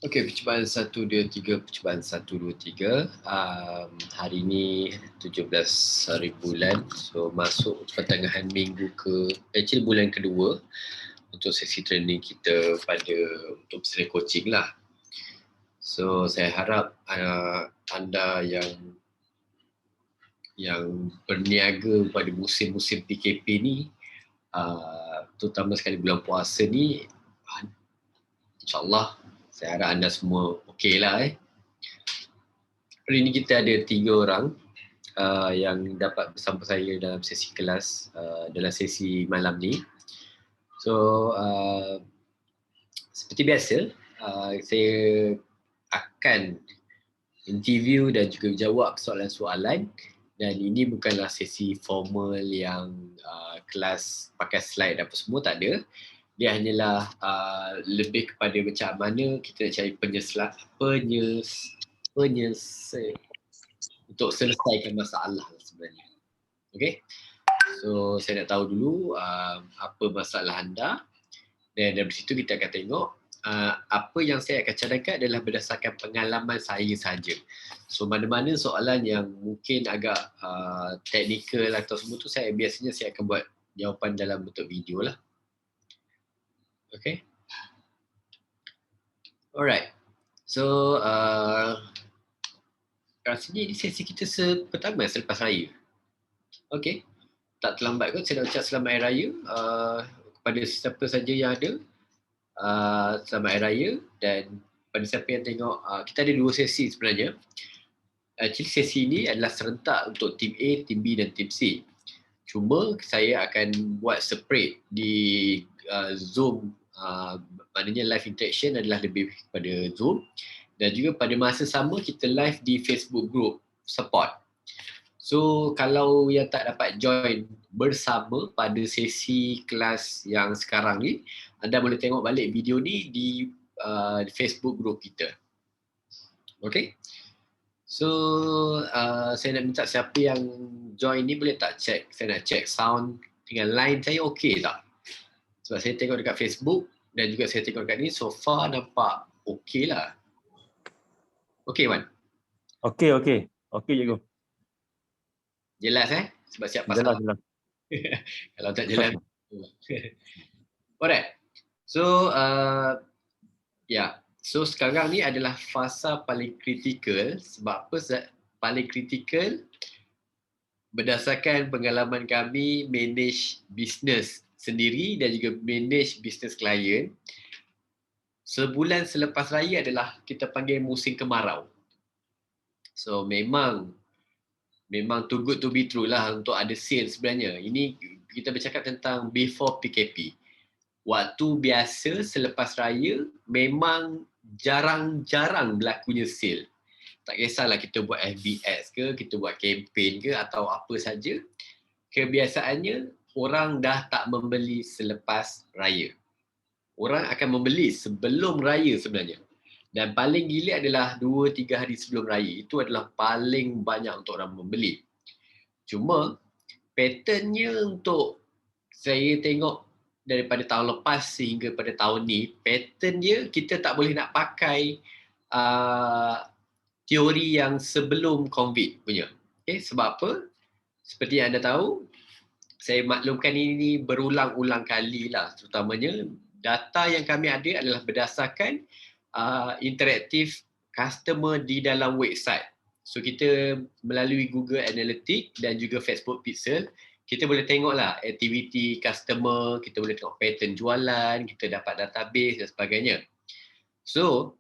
Okey, percubaan 1, 2, 3, percubaan 1, 2, 3. Hari ni 17 hari bulan. So, masuk pertengahan minggu actually bulan kedua untuk sesi training kita untuk peserta coaching lah. So, saya harap anda yang berniaga pada musim-musim PKP ni, terutama sekali bulan puasa ni, InsyaAllah saya harap anda semua okey lah. Hari ini kita ada 3 orang yang dapat bersama saya dalam sesi kelas, dalam sesi malam ni. So, seperti biasa, saya akan interview dan juga jawab soalan-soalan, dan ini bukanlah sesi formal yang kelas pakai slide apa semua, tak ada. Dia hanyalah lebih kepada macam mana kita nak cari untuk selesaikan masalah sebenarnya. Okay? So, saya nak tahu dulu apa masalah anda, dan dari situ kita akan tengok apa yang saya akan cadangkan adalah berdasarkan pengalaman saya saja. So, mana-mana soalan yang mungkin agak teknikal atau semua tu, biasanya saya akan buat jawapan dalam bentuk video lah. Okay? Alright. So, rasanya ini sesi kita pertama selepas raya. Okay. Tak terlambat kot saya nak ucap selamat hari raya kepada siapa saja yang ada. Selamat hari raya, dan pada siapa yang tengok, kita ada 2 sesi sebenarnya. Actually sesi ini adalah serentak untuk tim A, tim B dan tim C. Cuma saya akan buat separate di Zoom, maknanya live interaction adalah lebih pada Zoom, dan juga pada masa sama kita live di Facebook group support. So, kalau yang tak dapat join bersama pada sesi kelas yang sekarang ni, anda boleh tengok balik video ni di Facebook group kita. Okay? So, saya nak minta siapa yang join ni boleh tak check, saya nak check sound dengan line saya okey tak? Sebab saya tengok dekat Facebook dan juga saya tengok dekat ni, so far nampak okey lah. Okey, Wan? Okey, cikgu. Jelas sebab siap pasal. Jelas. Kalau tak jelas. Alright. So, so sekarang ni adalah fasa paling kritikal. Sebab apa paling kritikal? Berdasarkan pengalaman kami manage business sendiri dan juga manage business klien, sebulan selepas raya adalah kita panggil musim kemarau. So memang too good to be true lah untuk ada sale sebenarnya. Ini kita bercakap tentang before PKP. Waktu biasa selepas raya memang jarang-jarang berlakunya sale. Tak kisahlah kita buat FB ads ke, kita buat campaign ke atau apa saja, kebiasaannya orang dah tak membeli selepas raya. Orang akan membeli sebelum raya sebenarnya. Dan paling gila adalah 2-3 hari sebelum raya. Itu adalah paling banyak untuk orang membeli. Cuma patternnya untuk saya tengok daripada tahun lepas sehingga pada tahun ni, pattern dia kita tak boleh nak pakai teori yang sebelum COVID punya. Okay, sebab apa? Seperti yang anda tahu, saya maklumkan ini berulang-ulang kali lah, terutamanya data yang kami ada adalah berdasarkan interaktif customer di dalam website. So kita melalui Google Analytics dan juga Facebook Pixel, kita boleh tengoklah aktiviti customer, kita boleh tengok pattern jualan, kita dapat database dan sebagainya. So,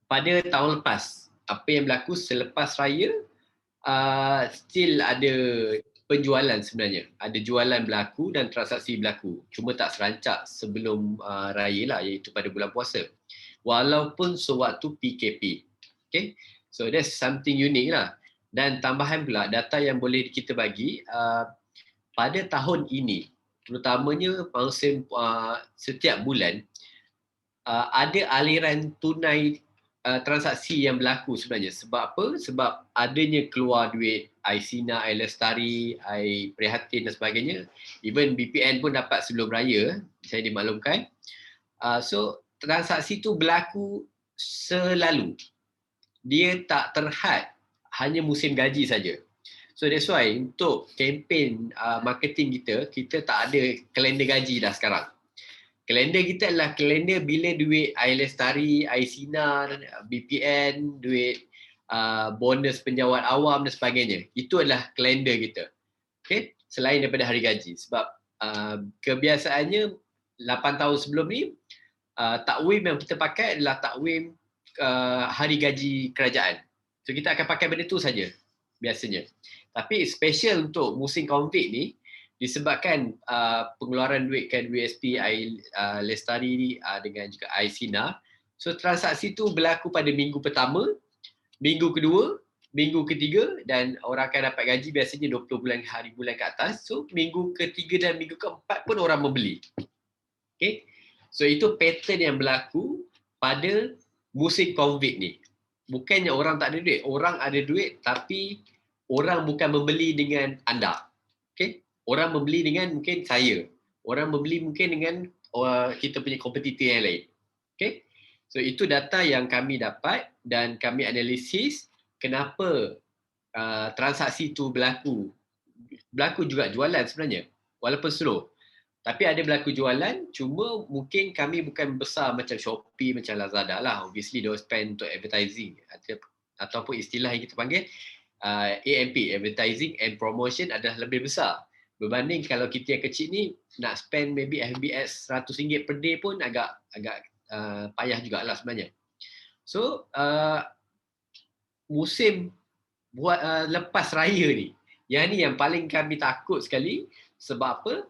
pada tahun lepas, apa yang berlaku selepas raya, still ada penjualan sebenarnya. Ada jualan berlaku dan transaksi berlaku. Cuma tak serancak sebelum raya lah, iaitu pada bulan puasa. Walaupun sewaktu PKP. Okay? So that's something unique lah. Dan tambahan pula, data yang boleh kita bagi, pada tahun ini, terutamanya setiap bulan, ada aliran tunai transaksi yang berlaku sebenarnya. Sebab apa? Sebab adanya keluar duit iSina, iLestari, iPrihatin dan sebagainya. Even BPN pun dapat sebelum raya, saya dimaklumkan. So transaksi tu berlaku selalu. Dia tak terhad hanya musim gaji saja. So that's why untuk kempen marketing kita tak ada kalender gaji dah sekarang. Kalender kita adalah kalender bila duit iLestari, iSinar, BPN, duit bonus penjawat awam dan sebagainya. Itu adalah kalender kita. Okay? Selain daripada hari gaji. Sebab kebiasaannya 8 tahun sebelum ni, takwim yang kita pakai adalah takwim hari gaji kerajaan. So kita akan pakai benda tu saja biasanya. Tapi special untuk musim COVID ni, disebabkan pengeluaran duit kan USP, Lestari dengan juga iSinar. So transaksi tu berlaku pada minggu pertama, minggu kedua, minggu ketiga dan orang akan dapat gaji biasanya 20 hari bulan ke atas. So minggu ketiga dan minggu keempat pun orang membeli. Okay. So itu pattern yang berlaku pada musim COVID ni. Bukannya orang tak ada duit, orang ada duit tapi orang bukan membeli dengan anda. Okay. Orang membeli dengan mungkin saya. Orang membeli mungkin dengan kita punya kompetitor yang lain. Okay. So itu data yang kami dapat dan kami analisis kenapa transaksi itu berlaku. Berlaku juga jualan sebenarnya. Walaupun slow. Tapi ada berlaku jualan, cuma mungkin kami bukan besar macam Shopee, macam Lazada lah. Obviously, dia spend untuk advertising. Ataupun istilah yang kita panggil AMP, Advertising and Promotion adalah lebih besar. Berbanding kalau kita yang kecil ni, nak spend maybe FBS RM100 per day pun agak payah jugalah sebenarnya. So, musim buat lepas raya ni, yang ni yang paling kami takut sekali. Sebab apa?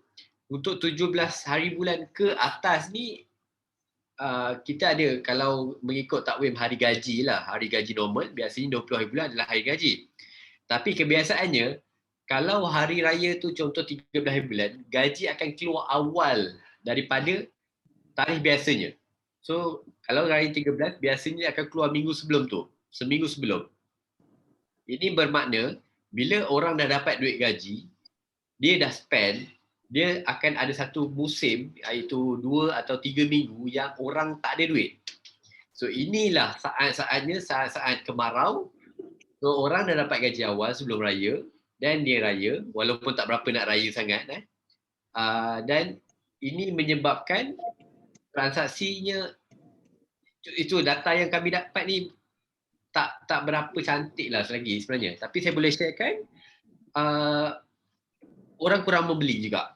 Untuk 17 hari bulan ke atas ni, kita ada, kalau mengikut takwim hari gaji lah, hari gaji normal, biasanya 20 hari bulan adalah hari gaji. Tapi kebiasaannya, kalau hari raya tu contoh 13 hari bulan, gaji akan keluar awal daripada tarikh biasanya. So, kalau hari 13, biasanya akan keluar minggu sebelum tu, seminggu sebelum. Ini bermakna, bila orang dah dapat duit gaji, dia dah spend, dia akan ada satu musim, iaitu 2 atau 3 minggu yang orang tak ada duit. So, inilah saat-saatnya, saat-saat kemarau. So, orang dah dapat gaji awal sebelum raya, dan dia raya, walaupun tak berapa nak raya sangat. Dan ini menyebabkan transaksinya, itu data yang kami dapat ni tak berapa cantik lah selagi sebenarnya. Tapi saya boleh sharekan, orang kurang membeli juga.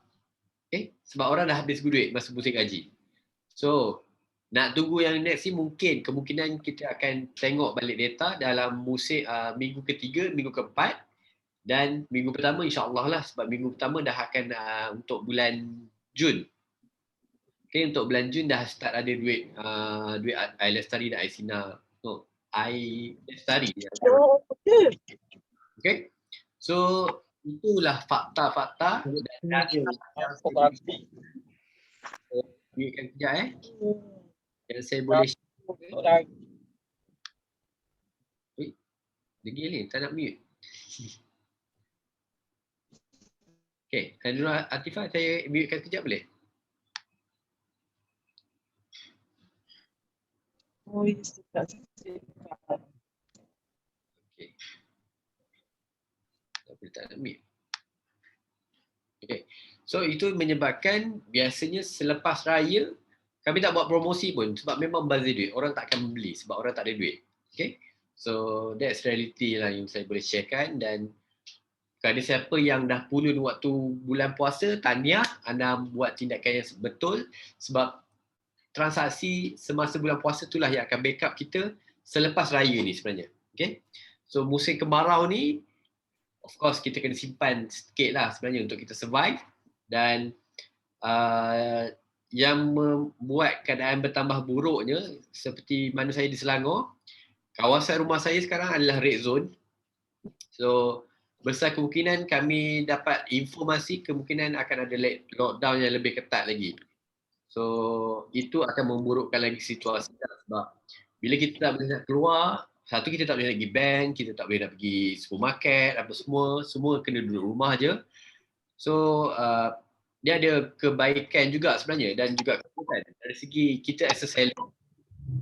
Sebab orang dah habis duit masa musim gaji. So, nak tunggu yang next ni mungkin, kemungkinan kita akan tengok balik data dalam musim minggu ketiga, minggu keempat dan minggu pertama insya-Allah lah, sebab minggu pertama dah akan untuk bulan Jun. Okay, untuk bulan Jun dah start ada duit iLestari dan iSinar. iLestari. Okay. So itulah fakta-fakta dan data yang kejap yang saya boleh share. Degil ni, tak nak mute. Okay, Nur Atifah, saya mutekan kejap boleh? Oh, yes. Okay. Tak nak mute. Okay. So itu menyebabkan biasanya selepas raya kami tak buat promosi pun sebab memang bazir duit. Orang tak akan membeli sebab orang tak ada duit. Okay. So that's reality lah yang saya boleh sharekan. Dan kepada siapa yang dah pulun waktu bulan puasa, tahniah, anda buat tindakan yang betul sebab transaksi semasa bulan puasa itulah yang akan backup kita selepas raya ni sebenarnya. Okay. So musim kemarau ni, of course kita kena simpan sikit lah sebenarnya untuk kita survive. Dan yang membuat keadaan bertambah buruknya, seperti mana saya di Selangor, kawasan rumah saya sekarang adalah red zone. So besar kemungkinan kami dapat informasi kemungkinan akan ada lockdown yang lebih ketat lagi. So itu akan memburukkan lagi situasi sebab bila kita tak boleh nak keluar, satu kita tak boleh nak pergi bank, kita tak boleh nak pergi supermarket, apa semua kena duduk rumah je. So dia ada kebaikan juga sebenarnya dan juga kekuatan dari segi kita as a seller.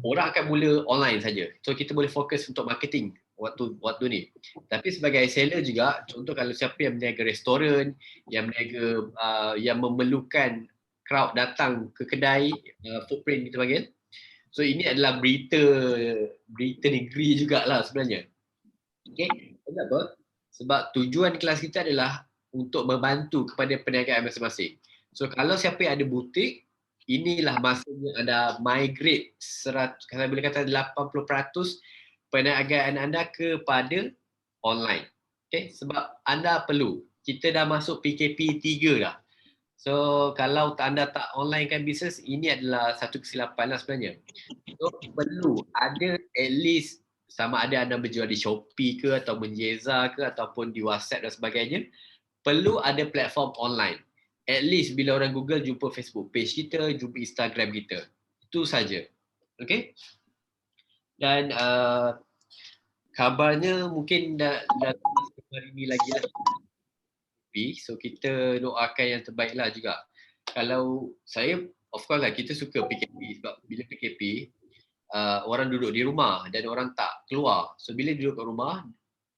orang akan mula online saja. So kita boleh fokus untuk marketing waktu ni. Tapi sebagai seller juga, contoh kalau siapa yang berniaga restoran, yang berniaga yang memerlukan crowd datang ke kedai, footprint kita panggil. So ini adalah berita negeri jugalah sebenarnya. Okay, kenapa? Sebab tujuan kelas kita adalah untuk membantu kepada perniagaan masing-masing. So kalau siapa yang ada butik, inilah masanya anda migrate 100, kalau boleh kata 80% perniagaan anda kepada online. Okay, sebab anda perlu. Kita dah masuk PKP 3 dah. So kalau anda tak online kan bisnes, ini adalah satu kesilapan lah sebenarnya. So perlu ada at least, sama ada anda berjual di Shopee ke atau Menjeza ke ataupun di WhatsApp dan sebagainya, perlu ada platform online. At least bila orang Google jumpa Facebook page kita, jumpa Instagram kita. Itu saja. Okay? Dan kabarnya mungkin dah hari ni lagi lah. So kita doakan yang terbaik lah juga. Kalau saya, of course lah kita suka PKP sebab bila PKP, orang duduk di rumah dan orang tak keluar. So bila duduk kat rumah,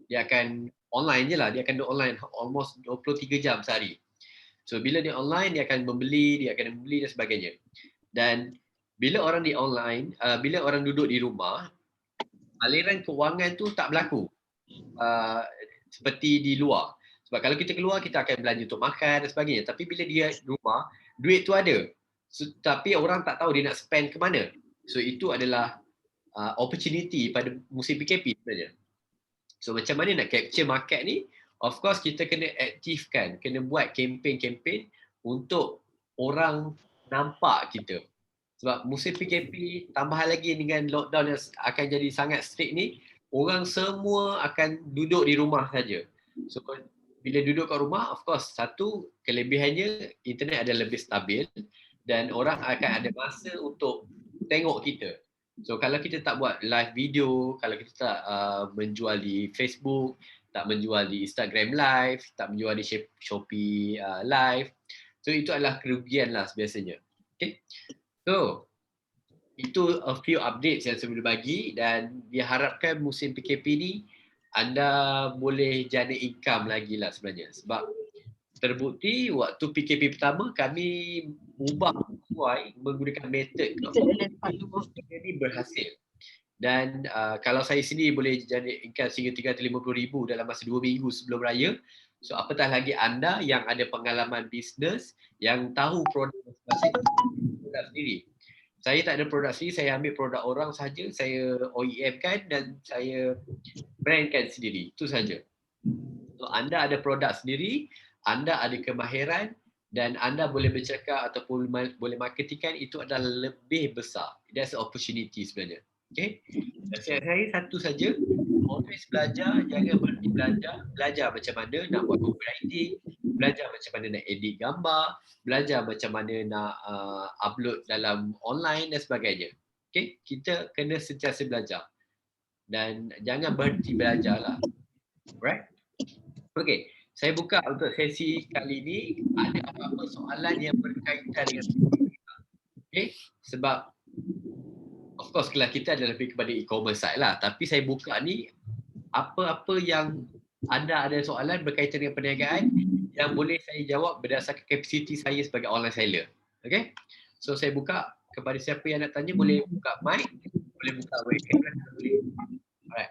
dia akan online je lah. Dia akan duduk online almost 23 jam sehari. So bila dia online, dia akan membeli dan sebagainya. Dan bila orang di online, bila orang duduk di rumah, aliran kewangan tu tak berlaku seperti di luar. Sebab kalau kita keluar, kita akan belanja untuk makan dan sebagainya. Tapi bila dia di rumah, duit tu ada. So, tapi orang tak tahu dia nak spend ke mana. So itu adalah opportunity pada musim PKP sebenarnya. So macam mana nak capture market ni? Of course kita kena aktifkan, kena buat kempen-kempen untuk orang nampak kita. Sebab musim PKP tambahan lagi dengan lockdown yang akan jadi sangat strict ni, orang semua akan duduk di rumah saja. So bila duduk kat rumah, of course satu kelebihannya internet ada lebih stabil dan orang akan ada masa untuk tengok kita. So kalau kita tak buat live video, kalau kita tak menjual di Facebook, tak menjual di Instagram live, tak menjual di Shopee live, so itu adalah kerugian lah biasanya. Okay. So itu a few updates yang saya boleh bagi dan diharapkan musim PKP ni anda boleh jana income lagi lah sebenarnya. Sebab terbukti waktu PKP pertama kami ubah sesuai menggunakan metod ini berhasil. Dan kalau saya sendiri boleh jana income sehingga 350,000 dalam masa 2 minggu sebelum raya, so apatah lagi anda yang ada pengalaman bisnes, yang tahu produk masing-masing sendiri. Saya tak ada produk sendiri, saya ambil produk orang saja, saya OEM kan dan saya brandkan sendiri. Itu saja. So, anda ada produk sendiri, anda ada kemahiran dan anda boleh bercakap ataupun boleh marketingkan, itu adalah lebih besar. That's an opportunity sebenarnya. Okay? Nasihat saya satu saja, always belajar, jangan berhenti belajar. Belajar macam mana nak buat copywriting, belajar macam mana nak edit gambar, belajar macam mana nak upload dalam online dan sebagainya. Okay? Kita kena sentiasa belajar. Dan jangan berhenti belajar lah. Alright? Okay. Saya buka untuk sesi kali ini. Ada apa-apa soalan yang berkaitan dengan okay? Sebab of course kelas kita adalah lebih kepada e-commerce side lah. Tapi saya buka ni apa-apa yang anda ada soalan berkaitan dengan perniagaan yang boleh saya jawab berdasarkan kapasiti saya sebagai online seller. Okay? So saya buka kepada siapa yang nak tanya, boleh buka mic, boleh buka webcam. Alright.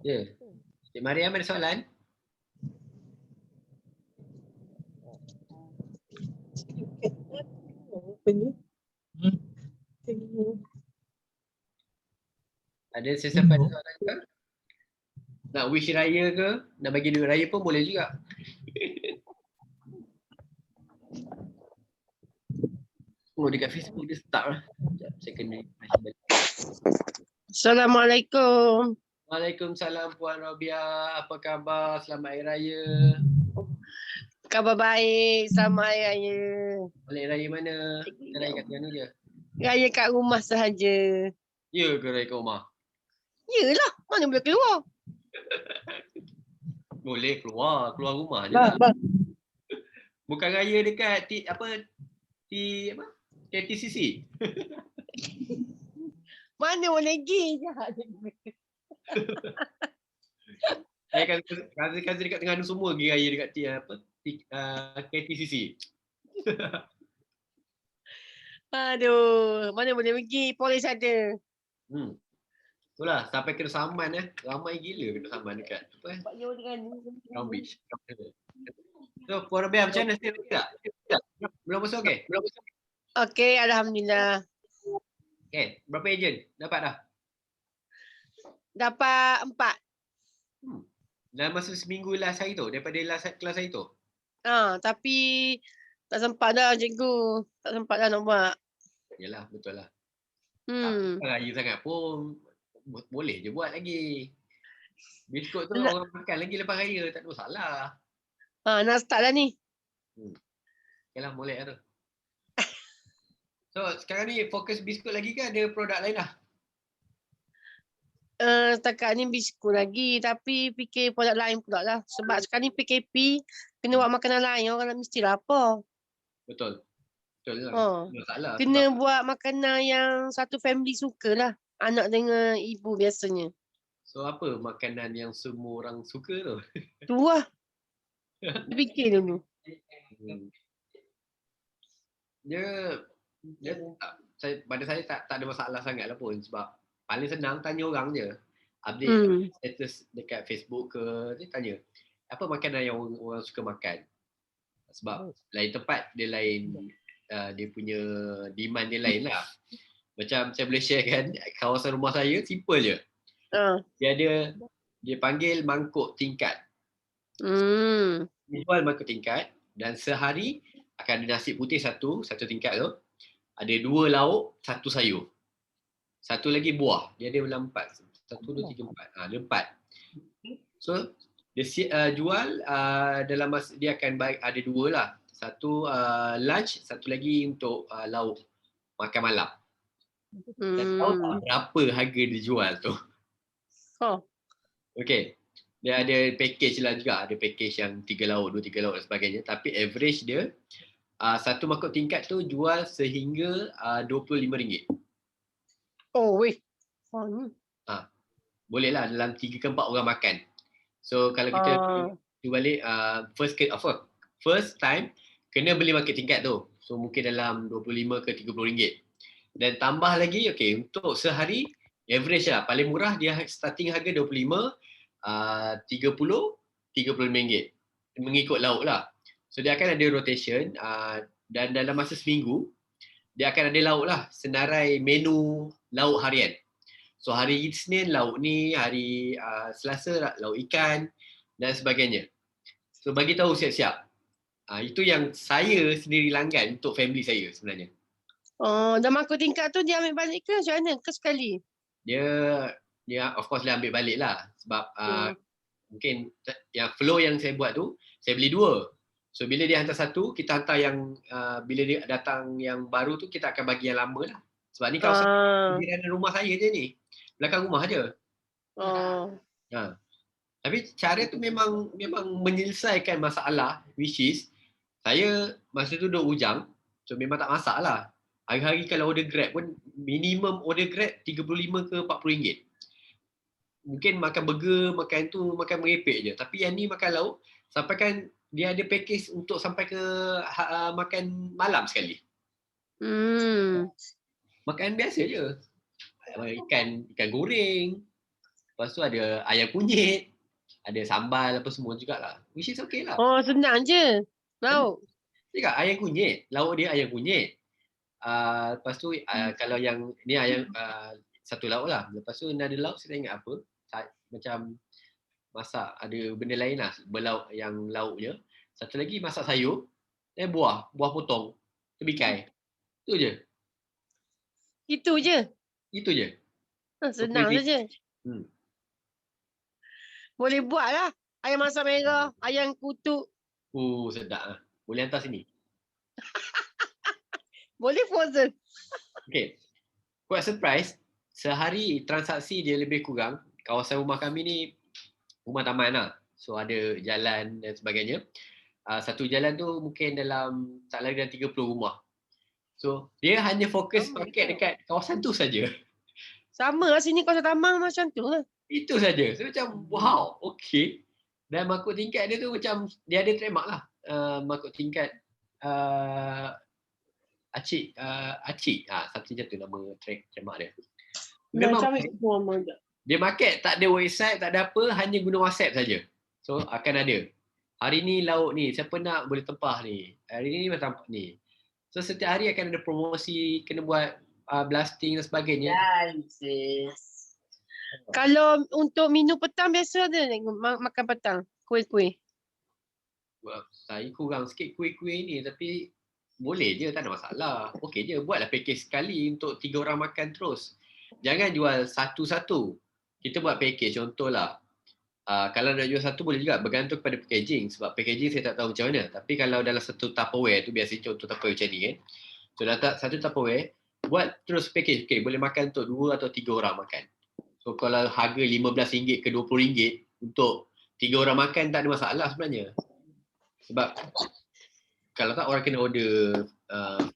Ya. Cik Mariam ada soalan? Ada sesiapa ada soalan ke? Nak wish raya ke? Nak bagi duit raya pun boleh juga. Oh, dekat Facebook dia start lah. Sekejap, saya kena balik. Khabar baik. Selamat Hari Raya. Balik raya mana? Kita raya kat Terengganu je. Raya kat rumah sahaja. Ya ke raya kat rumah? Yelah, mana boleh keluar. Boleh keluar rumah je Lah, lah. bang. Bukan raya dekat KTCC. Mana boleh pergi. Saya cousin dekat Terengganu semua pergi raya dekat KTCC. Aduh, mana boleh pergi. Polis ada. Itulah, sampai kena saman Ramai gila kena saman dekat Crown Beach. So, Puan Rabia macam mana? Stay tak? Belum masuk okey? Okey, Alhamdulillah. Okay, berapa ejen? Dapat dah? Dapat 4. Dalam masa seminggu last hari tu, daripada last kelas hari tu? Tapi tak sempat dah cikgu. Tak sempat dah nak buat. Yalah, betul lah. Tapi raya sangat pun, boleh je buat lagi. Biskut tu orang makan lagi lepas raya, tak ada masalah. Nak start dah ni. Yalah, boleh lah tu. So, sekarang ni fokus biskut lagi ke ada produk lain lah? Setakat ni biskut lagi. Tapi fikir produk lain pula lah. Sebab sekarang ni PKP, kena buat makanan lain. Orang nak mesti lapar. Betul. Betul lah. Masalah. Kena buat makanan yang satu family suka lah. Anak dengan ibu biasanya. So, apa makanan yang semua orang suka tu? Tu lah. Fikir dulu. Pada saya tak ada masalah sangat lah pun. Sebab paling senang tanya orang je. Update status dekat Facebook ke, dia tanya. Apa makanan yang orang suka makan? Sebab lain tempat, dia lain, dia punya demand dia lain lah. Macam saya boleh share kan, kawasan rumah saya, simple je. Dia panggil mangkuk tingkat. Dia jual mangkuk tingkat dan sehari akan ada nasi putih satu tingkat tu. Ada 2 lauk, 1 sayur. Satu lagi buah. Dia ada dalam 4. 1, 2, 3, 4. Ada 4. So, dia jual dalam masa, dia akan ada 2 lah. Satu lunch, satu lagi untuk lauk makan malam. Dan tahu tak berapa harga dia jual tu? Okay. Dia ada package lah juga. Ada package yang 3 lauk, 2-3 lauk dan sebagainya. Tapi average dia, satu mangkuk tingkat tu jual sehingga RM25. Oh weh. Boleh lah dalam 3 ke 4 orang makan. So kalau kita balik first time kena beli mangkuk tingkat tu. So mungkin dalam RM25 ke RM30. Dan tambah lagi, okay, untuk sehari average lah, paling murah dia starting harga RM25, RM30, RM35. Mengikut lauk lah. So dia akan ada rotation dan dalam masa seminggu dia akan ada lauk lah, senarai menu lauk harian. So hari Isnin lauk ni, hari Selasa lauk ikan dan sebagainya. So bagi tahu siap-siap. Itu yang saya sendiri langgan untuk family saya sebenarnya. Dan mangkuk tingkat tu dia ambil balik ke macam mana? Ke sekali? Dia of course dia ambil balik lah. Sebab mungkin yang flow yang saya buat tu, saya beli 2. So bila dia hantar 1, kita hantar yang bila dia datang yang baru tu, kita akan bagi yang lama lah. Sebab ni kawasan jiran rumah saya je ni. Belakang rumah je. Tapi cara tu memang menyelesaikan masalah, which is saya masa tu duduk Ujang, so memang tak masak lah. Hari-hari kalau order Grab pun minimum order Grab RM35 ke RM40. Mungkin makan burger, makan tu, makan merepek je. Tapi yang ni makan lauk, sampai kan dia ada package untuk sampai ke makan malam sekali. Makan biasa je. Ikan goreng. Lepas tu ada ayam kunyit. Ada sambal apa semua jugalah. Which is okay lah. Senang je. Lauk. Cakap ayam kunyit. Lauk dia ayam kunyit. Lepas tu kalau yang ni ayam satu lauk lah. Lepas tu ada lauk saya tak ingat apa. Macam masak ada benda lain lah. Berlauk yang lauknya. Satu lagi masak sayur. Dan buah potong. Tebikai. Itu je. Itu je? Itu je. Senang saja. Boleh buat lah. Ayam masak merah, ayam kutuk. Sedap ah. Boleh hantar sini. Boleh frozen. Okay. Quite surprise, sehari transaksi dia lebih kurang, kawasan rumah kami ni rumah taman lah. So ada jalan dan sebagainya. Satu jalan tu mungkin dalam tak lagi dalam 30 rumah. So dia hanya fokus Sama paket dekat kawasan tu saja. Sama lah sini kawasan taman macam tu lah. Itu saja. So macam wow, okay. Dan makuk tingkat dia tu macam dia ada trademark lah. Makuk tingkat Acik, satu macam tu nama trademark dia. Memang dia market tak ada website, tak ada apa, hanya guna WhatsApp saja. So akan ada. Hari ni lauk ni, siapa nak boleh tempah ni. Hari ni macam ni. So setiap hari akan ada promosi, kena buat blasting dan sebagainya. Kalau untuk minum petang biasa ada makan petang, kuih-kuih. Saya kurang sikit kuih-kuih ni, tapi boleh je, tak ada masalah. Okey je, buatlah package sekali untuk 3 orang makan terus. Jangan jual satu-satu. Kita buat package, contohlah. Kalau nak jual satu boleh juga, bergantung kepada packaging. Sebab packaging saya tak tahu macam mana. Tapi kalau dalam satu Tupperware tu, biasa contoh Tupperware macam ni kan. So dalam satu Tupperware, buat terus package. Okey, boleh makan untuk 2 atau 3 orang makan. So kalau harga RM15 ke RM20 untuk 3 orang makan, tak ada masalah sebenarnya. Sebab kalau tak orang kena order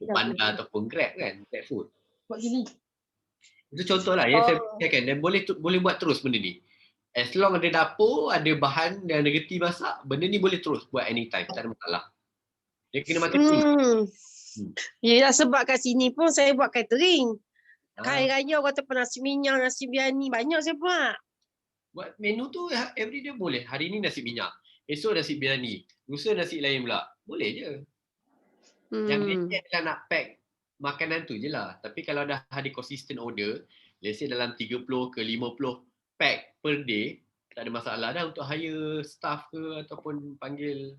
Foodpanda ataupun Grab kan, Grab food. Buat gini. Itu contohlah yang saya fikirkan, dan boleh buat terus benda ni. As long ada dapur, ada bahan dan ada reti masak, benda ni boleh terus buat anytime, tak ada masalah. Dia kena marketing. Yelah sebab kat sini pun saya buat catering. Hari raya orang tak nasi minyak, nasi biryani, banyak saya buat. Buat menu tu every day boleh. Hari ni nasi minyak, esok nasi biryani, lusa nasi lain pula. Boleh je. Yang dia adalah nak pack makanan tu je lah. Tapi kalau dah ada consistent order, let's say dalam 30 ke 50 pack per day, tak ada masalah dah untuk hire staff ke ataupun panggil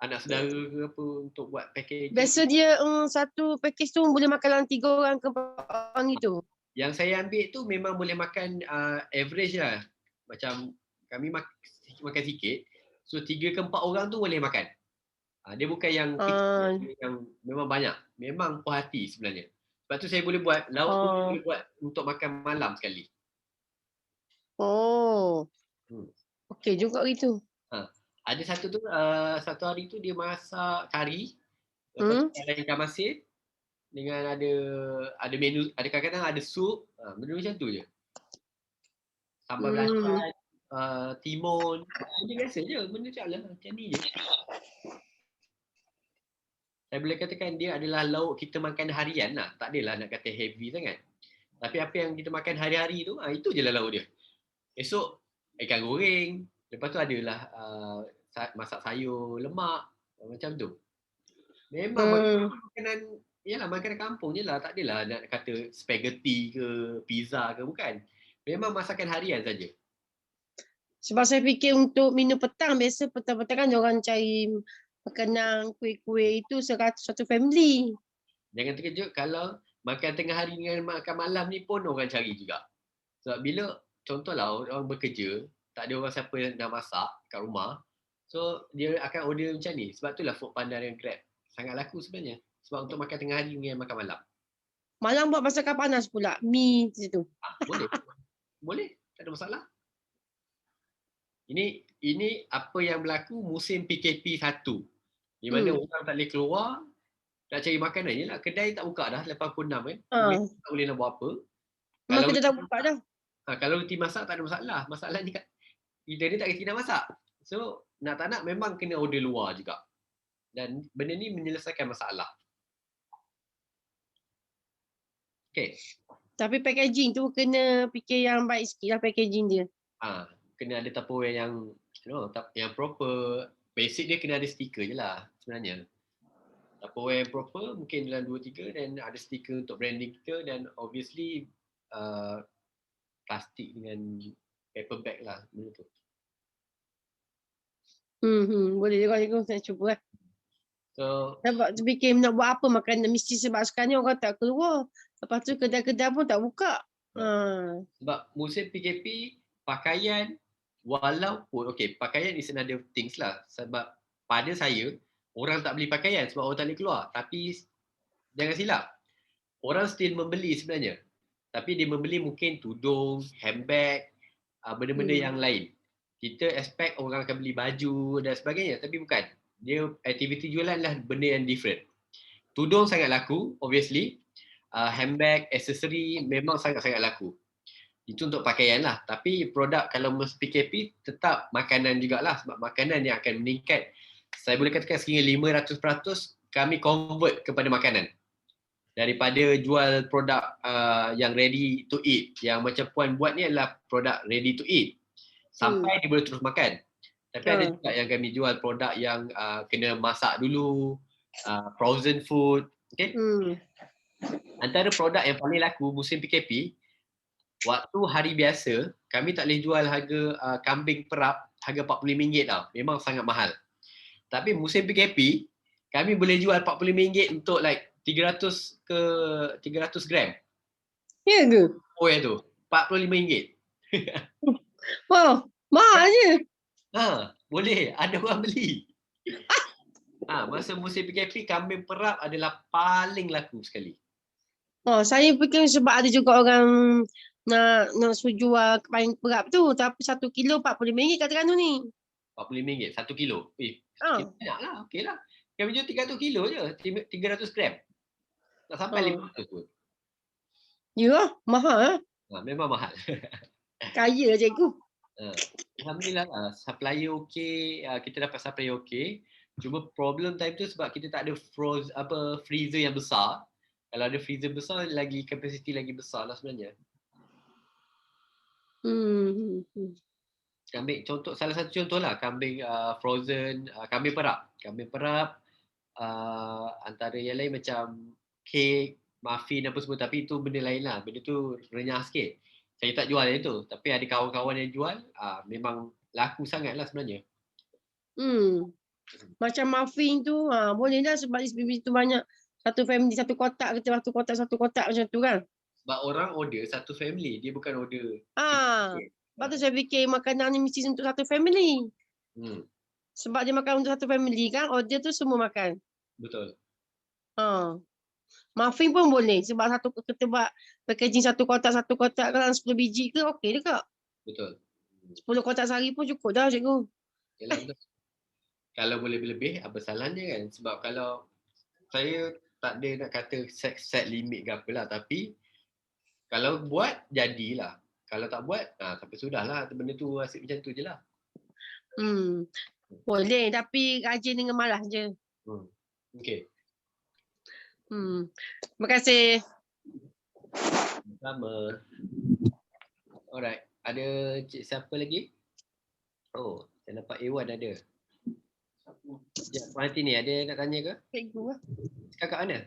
anak saudara ke apa untuk buat packaging. Biasa dia satu package tu boleh makan dalam 3 orang ke 4 orang itu. Yang saya ambil tu memang boleh makan average lah. Macam kami makan sikit. So 3 ke 4 orang tu boleh makan. Dia bukan yang yang memang banyak. Memang puas hati sebenarnya. Sebab tu saya boleh buat lauk tu boleh buat untuk makan malam sekali. Okey juga gitu. Ada satu tu satu hari tu dia masak kari. Lepas tu ada ikan masin dengan ada menu, ada kadang-kadang ada sup. Benda macam tu je. Sambal belacan, timun. Benda biasa je. Benda macam ni je. Saya boleh katakan dia adalah lauk kita makan harian lah. Tak adalah nak kata heavy sangat. Tapi apa yang kita makan hari-hari tu, itu je lah lauk dia. Esok, ikan goreng. Lepas tu adalah masak sayur, lemak. Macam tu. Memang makanan, yalah makanan kampung je lah. Tak adalah nak kata spaghetti ke, pizza ke, bukan. Memang masakan harian saja. Sebab saya fikir untuk minum petang, biasa petang-petang kan orang cari makanan, kuih-kuih itu satu family. Jangan terkejut kalau makan tengah hari dengan makan malam ni pun orang cari juga. Sebab bila, contohlah orang bekerja, tak ada orang siapa yang nak masak kat rumah. So, dia akan order macam ni. Sebab itulah Foodpanda dan Grab sangat laku sebenarnya. Sebab untuk makan tengah hari dengan makan malam. Malam buat masakan panas pula, mi situ. Boleh. Boleh, tak ada masalah. Ini apa yang berlaku musim PKP 1. Di mana orang tak boleh keluar, nak cari makanan je lah. Kedai tak buka dah lepas pukul 6 kan. Tak boleh nak buat apa. Kalau kita dah buka dah. Kalau reti masak tak ada masalah. Masalahnya kita ni tak reti nak masak. So nak tak nak memang kena order luar juga. Dan benda ni menyelesaikan masalah. Okay. Tapi packaging tu kena fikir yang baik sikit lah packaging dia. Kena ada Tupperware yang yang proper. Basic dia kena ada stiker je lah sebenarnya. Tupperware yang proper mungkin dalam 2-3 dan ada stiker untuk branding kita dan obviously plastik dengan paper bag lah benda tu. Boleh juga saya cuba lah. So sebab fikir nak buat apa makanan mesti sebab sekarang ni orang tak keluar. Lepas tu kedai-kedai pun tak buka. Sebab musim PKP pakaian walaupun pakaian is another things lah sebab pada saya, orang tak beli pakaian sebab orang tak boleh keluar. Tapi jangan silap, orang still membeli sebenarnya. Tapi dia membeli mungkin tudung, handbag, benda-benda yang lain. Kita expect orang akan beli baju dan sebagainya, tapi bukan. Dia aktiviti jualan lah benda yang different. Tudung sangat laku, obviously. Handbag, aksesori memang sangat-sangat laku. Itu untuk pakaian lah. Tapi produk kalau masa PKP tetap makanan jugalah, sebab makanan yang akan meningkat. Saya boleh katakan sehingga 500% kami convert kepada makanan. Daripada jual produk yang ready to eat. Yang macam Puan buat ni adalah produk ready to eat. Sampai dia boleh terus makan. Tapi ada juga yang kami jual produk yang kena masak dulu, frozen food. Okay? Antara produk yang paling laku musim PKP, waktu hari biasa, kami tak boleh jual harga kambing perap harga RM45 tau. Memang sangat mahal. Tapi musim PKP, kami boleh jual RM45 untuk like 300 gram. Ya ke? Oh ya tu, RM45. Wow, mahal je. Boleh, ada orang beli. Masa musim PKP, kambing perap adalah paling laku sekali. Saya fikir sebab ada juga orang nak suruh jual kambing perap tu, tapi 1 kilo RM45 katakan tu ni. RM45, 1 kilo. Banyak lah, okey lah. Kami jual 300 kilo je, 300 gram. Tak sampai 500 pun. Ya, mahal. Memang mahal. Kaya cikgu. Alhamdulillah lah, supplier okey, kita dapat supplier okey. Cuma problem time tu sebab kita tak ada freezer yang besar. Kalau ada freezer besar, lagi kapasiti lagi besar lah sebenarnya. Kambing, salah satu contoh lah, kambing frozen, kambing perap. Kambing perap, antara yang lain macam kek, muffin apa semua, tapi itu benda lain lah. Benda tu renyah sikit. Saya tak jual yang tu, tapi ada kawan-kawan yang jual, memang laku sangat lah sebenarnya. Macam muffin tu, boleh lah sebab di tu banyak. Satu family, satu kotak, kita satu kotak macam tu kan. Sebab orang order satu family, dia bukan order. Sebab tu saya fikir makanan ni mesti untuk satu family. Sebab dia makan untuk satu family kan, order tu semua makan. Betul. Muffin pun boleh sebab kita buat packaging satu kotak kalau 10 biji ke okey dekat. Betul. 10 kotak sehari pun cukup dah cikgu. Yalah, betul. Kalau boleh lebih, apa salahnya kan? Sebab kalau saya tak ada nak kata set limit ke apalah, tapi kalau buat, jadilah. Kalau tak buat, sampai sudahlah. Benda tu asyik macam tu je lah. Boleh, tapi rajin dengan malas je. Okey. Terima kasih. Sama. Alright. Ada siapa lagi? Oh, saya nampak A1 ada. Sekejap, Puan Hati ni ada nak tanya ke? Cikgu lah. Kakak mana?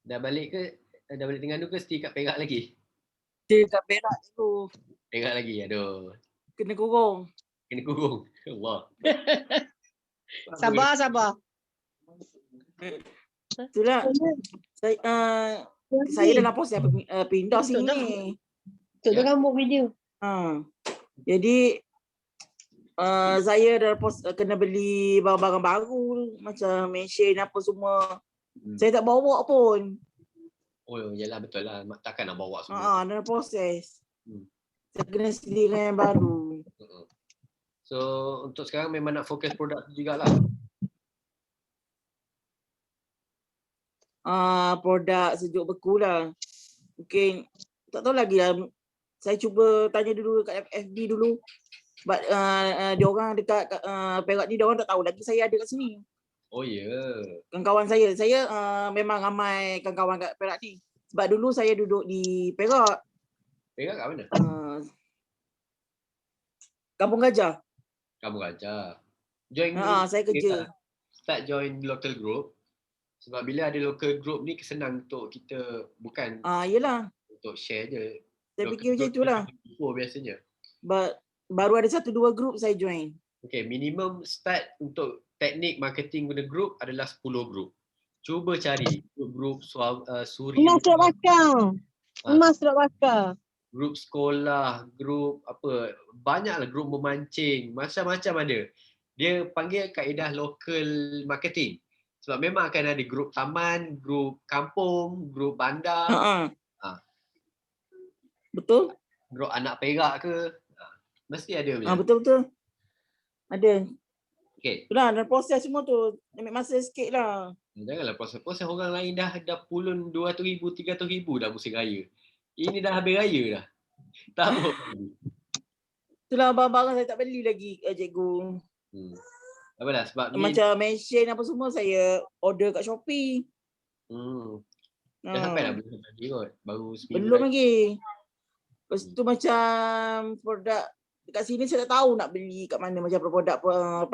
Dah balik ke? Dah balik Terengganu ke still kat Perak lagi? Still kat Perak tu. Perak lagi, aduh. Kena kurung. Allah. Sabar. Itulah. Saya dalam proses pindah sini. Betul dah rambut video. Jadi saya dalam proses kena beli barang-barang baru macam mesin apa semua. Saya tak bawa pun. Oh, yalah betul lah. Takkan nak bawa semua. Dalam proses. Saya kena sediakan yang baru. So, untuk sekarang memang nak fokus produk tu jugalah. Produk sejuk beku lah. Mungkin tak tahu lagi lah. Saya cuba tanya dulu kat FB dulu. Sebab dia orang dekat Perak ni, dia orang tak tahu lagi saya ada kat sini. Oh ya. Kawan-kawan saya memang ramai kawan-kawan kat Perak ni. Sebab dulu saya duduk di Perak. Perak kat mana? Kampung Gajah. Kampung Gajah. Join saya kerja. Start join local group. Sebab bila ada local group ni senang untuk kita bukan yelah. Untuk share je. Saya fikir macam itulah. Biasanya. Baru ada 1-2 group saya join. Okay, minimum start untuk teknik marketing guna group adalah 10 group. Cuba cari group Suri. Emas Surat Bakar. Emas Surat Bakar. grup sekolah, grup apa, banyaklah grup memancing, macam-macam ada. Dia panggil kaedah local marketing. Sebab memang akan ada grup taman, grup kampung, grup bandar, Ha. Betul? grup anak perak ke. Mesti ada punya. Betul. Ada. Okey. Itulah dalam proses semua tu. Ambil masa sikit lah. Janganlah proses-proses orang lain dah pulun 200,000, 300,000 dah musim raya. Ini dah habis raya dah. Tak apa. Itulah barang-barang saya tak beli lagi, cikgu. Apa dah sebab ni. Macam mention apa semua saya order kat Shopee. Dah sampai dah belum sampai kot. Baru seminggu Belum lagi. Lepas tu macam produk dekat sini saya tak tahu nak beli kat mana, macam produk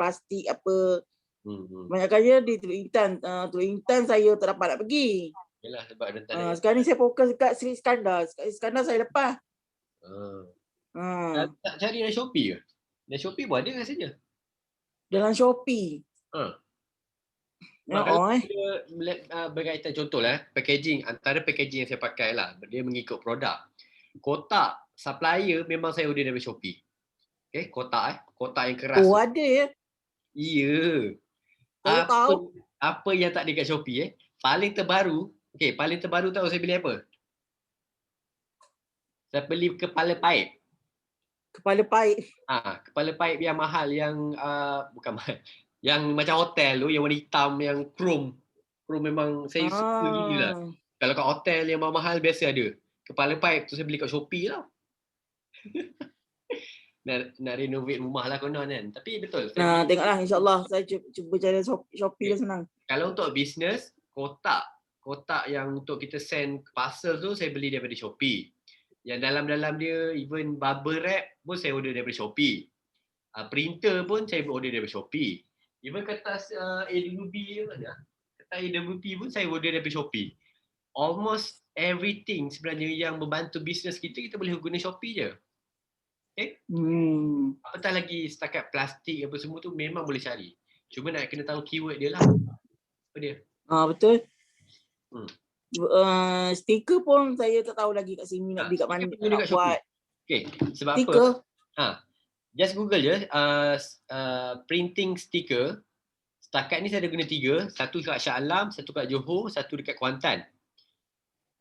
plastik apa. Banyakkannya di Teluk Intan. Teluk Intan saya tak dapat nak pergi. Yalah sebab rentan. Sekarang ni saya fokus dekat Sri Iskandar. Sri Iskandar saya lepas. Tak cari dalam Shopee ke? Dalam Shopee pun ada rasanya. Dalam Shopee. Kalau dia berkaitan contohlah packaging, antara packaging yang saya pakai lah, dia mengikut produk. Kotak supplier memang saya order dari Shopee. Okay, kotak yang keras. Oh, ada ya? Iya. Saya tahu. Apa yang tak ada kat Shopee paling terbaru tahu saya beli apa? Saya beli kepala paip. Kepala paip. Kepala paip yang mahal, yang bukan mahal. Yang macam hotel tu, yang warna hitam, yang chrome. Chrome memang saya suka gila. Kalau kat hotel yang mahal biasa ada. Kepala paip tu saya beli kat Shopee lah. nak renovate rumah lah konon kan. Tapi betul. Tengoklah insyaAllah. Saya cuba cari Shopee lah senang. Kalau untuk bisnes, kotak yang untuk kita send parcel tu saya beli daripada Shopee. Yang dalam-dalam dia, even bubble wrap pun saya order daripada Shopee. Printer pun saya order daripada Shopee. Even kertas AWP pun saya order daripada Shopee. Almost everything sebenarnya yang membantu bisnes kita boleh guna Shopee je. Okay? Apatah lagi setakat plastik apa semua tu memang boleh cari. Cuma nak kena tahu keyword dia lah. Apa dia? Betul. Stiker pun saya tak tahu lagi kat sini nak beli kat mana nak buat. Okay, sebab stiker. Apa? Just Google je printing sticker. Setakat ni saya ada guna 3. Satu kat Shah Alam, satu kat Johor, satu dekat Kuantan.